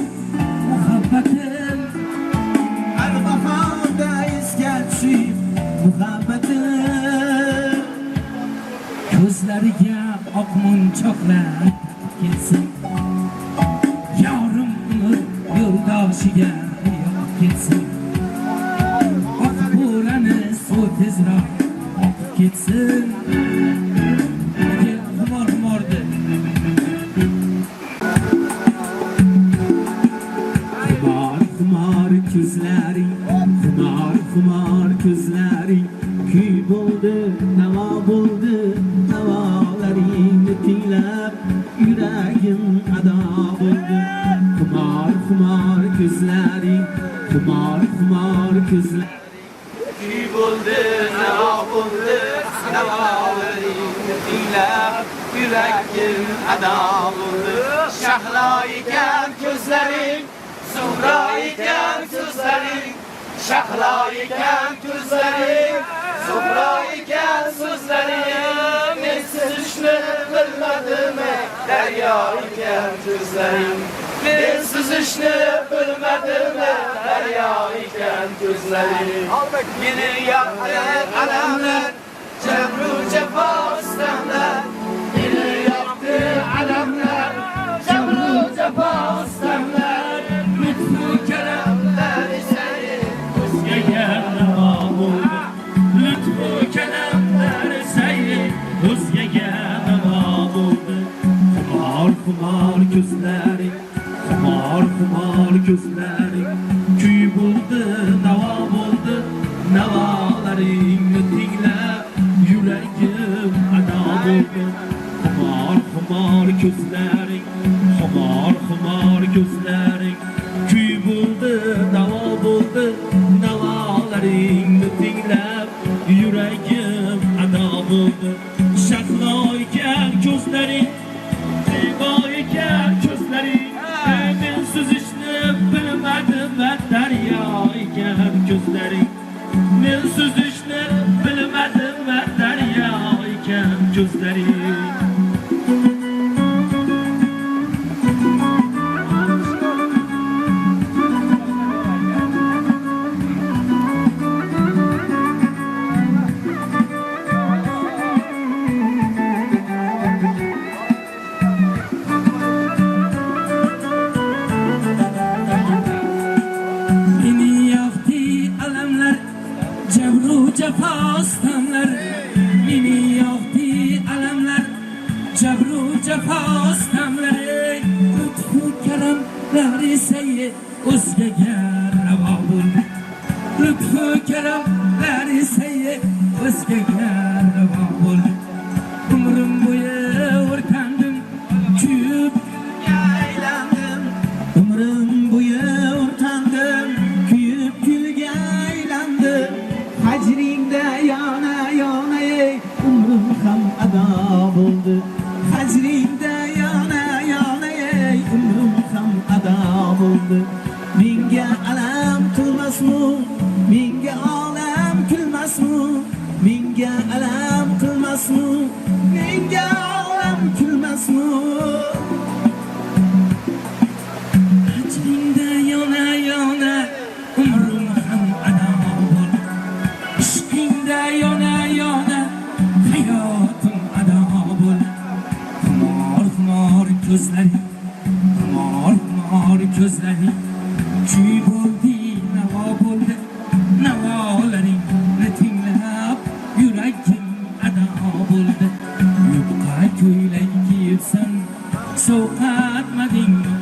muhabbatim. Har bahorda esga tushib muhabbatim. Ko'zlariga oq munchoqlar ketsin. Yorim nur yo'ldoshiga yoqib ketsin. Oq bo'rani suv tezroq oqib ketsin. Xumor xumordi. Xumor xumor ko'zlaring, xumor xumor ko'zlaring kuy bo'ldi, navo bo'ldi. Navolaringni tinglab yuragim ado bo'ldi. Xumor xumor ko'zlaring, xumor xumor ko'zlaring kuy bo'ldi, navo bo'ldi. Navolaringni tinglab yuragim ado bo'ldi. Shahlo ekan ko'zlaring, zuhro ekan so'zlaring. Shahlo ekan ko'zlaring, zuhro ekan so'zlaring. Men suzishni bilmadim, daryo ekan ko'zlaring. Men suzishni bilmadim, daryo ekan ko'zlaring. Meni yoqdi alamlar, jabru jafo istamlar. Meni yoqdi alamlar, jabru jafo istamlar. Lutfu kalamlar sari o'zgaga navo bo'ldi. Lutfu kalamlar sari o'zgaga navo bo'ldi. Xumor xumor ko'zlaring, xumor xumor ko'zlaring kuy bo'ldi, navo bo'ldi. Navolaringni tinglab yuragim ado bo'ldi. Xumor xumor ko'zlaring, xumor xumor ko'zlaring kuy bo'ldi, navo bo'ldi. Navolaringni tinglab yuragim ado bo'ldi. Shahlo ekan ko'zlaring, zibo ekan ko'zlaring. Men suzishni larisi o'zgaga ravo bo'ldi. Lütfu keremler ise özgege reva oldu. Umrum boyu ortandım, küyüp yaylandım. Umrum boyu ortandım, küyüp gülge aylandım. Hacringde yana yana ey, umrum ham adab oldu. Hacringde yana yana ey, umrum ham adab oldu. Minge alam kılmasmu, minge alam külmasmu, minge alam kılmasmu, minge alam külmasmu. Hacringde yana yana, umrum ham adab oldu. İşkingde yana yana, hayatım adab oldu. Xumor xumor ko'zlaring, xumor xumor ko'zlaring, kuy bo'ldi, navo bo'ldi, navolaringni tinglab yuragim ado bo'ldi. Yupqa ko'ylak kiyibsan, sovqatmadingmi?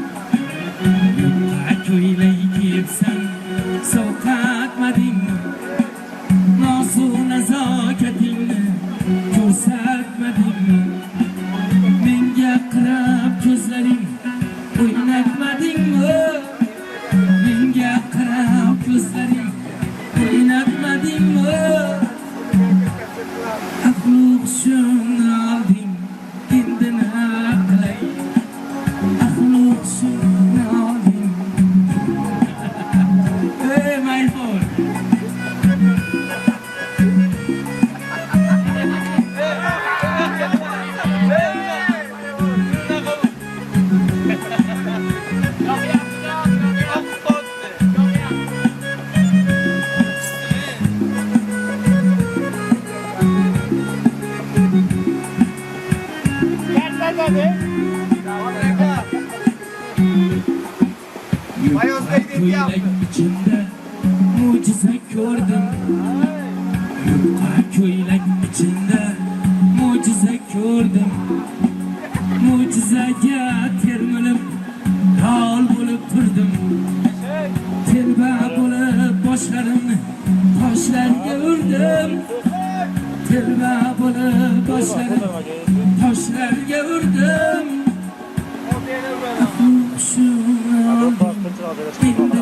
Yupqa ko'ylak kiyibsan, sovqatmadingmi? Nozu nazokatingni ko'rsatmadingmi? Menga qarab ko'zlaring o'ynatmadingmi? Menga qarab ko'zlaring o'ynatmadingmi? Aql-hushimni olding, endi nima qilay? Aql-hushimni olding. Hey my boy. Ko'ylak ichimda mo'jiza ko'rdim. Yupqa ko'ylak ichimda mo'jiza ko'rdim. Mo'jizaga termilib lol bo'lib turdim. Telba bo'lib boshlarimni toshlarga urdim. Telba bo'lib boshlarimni toshlarga urdim. Aql-hushimni oldim, endi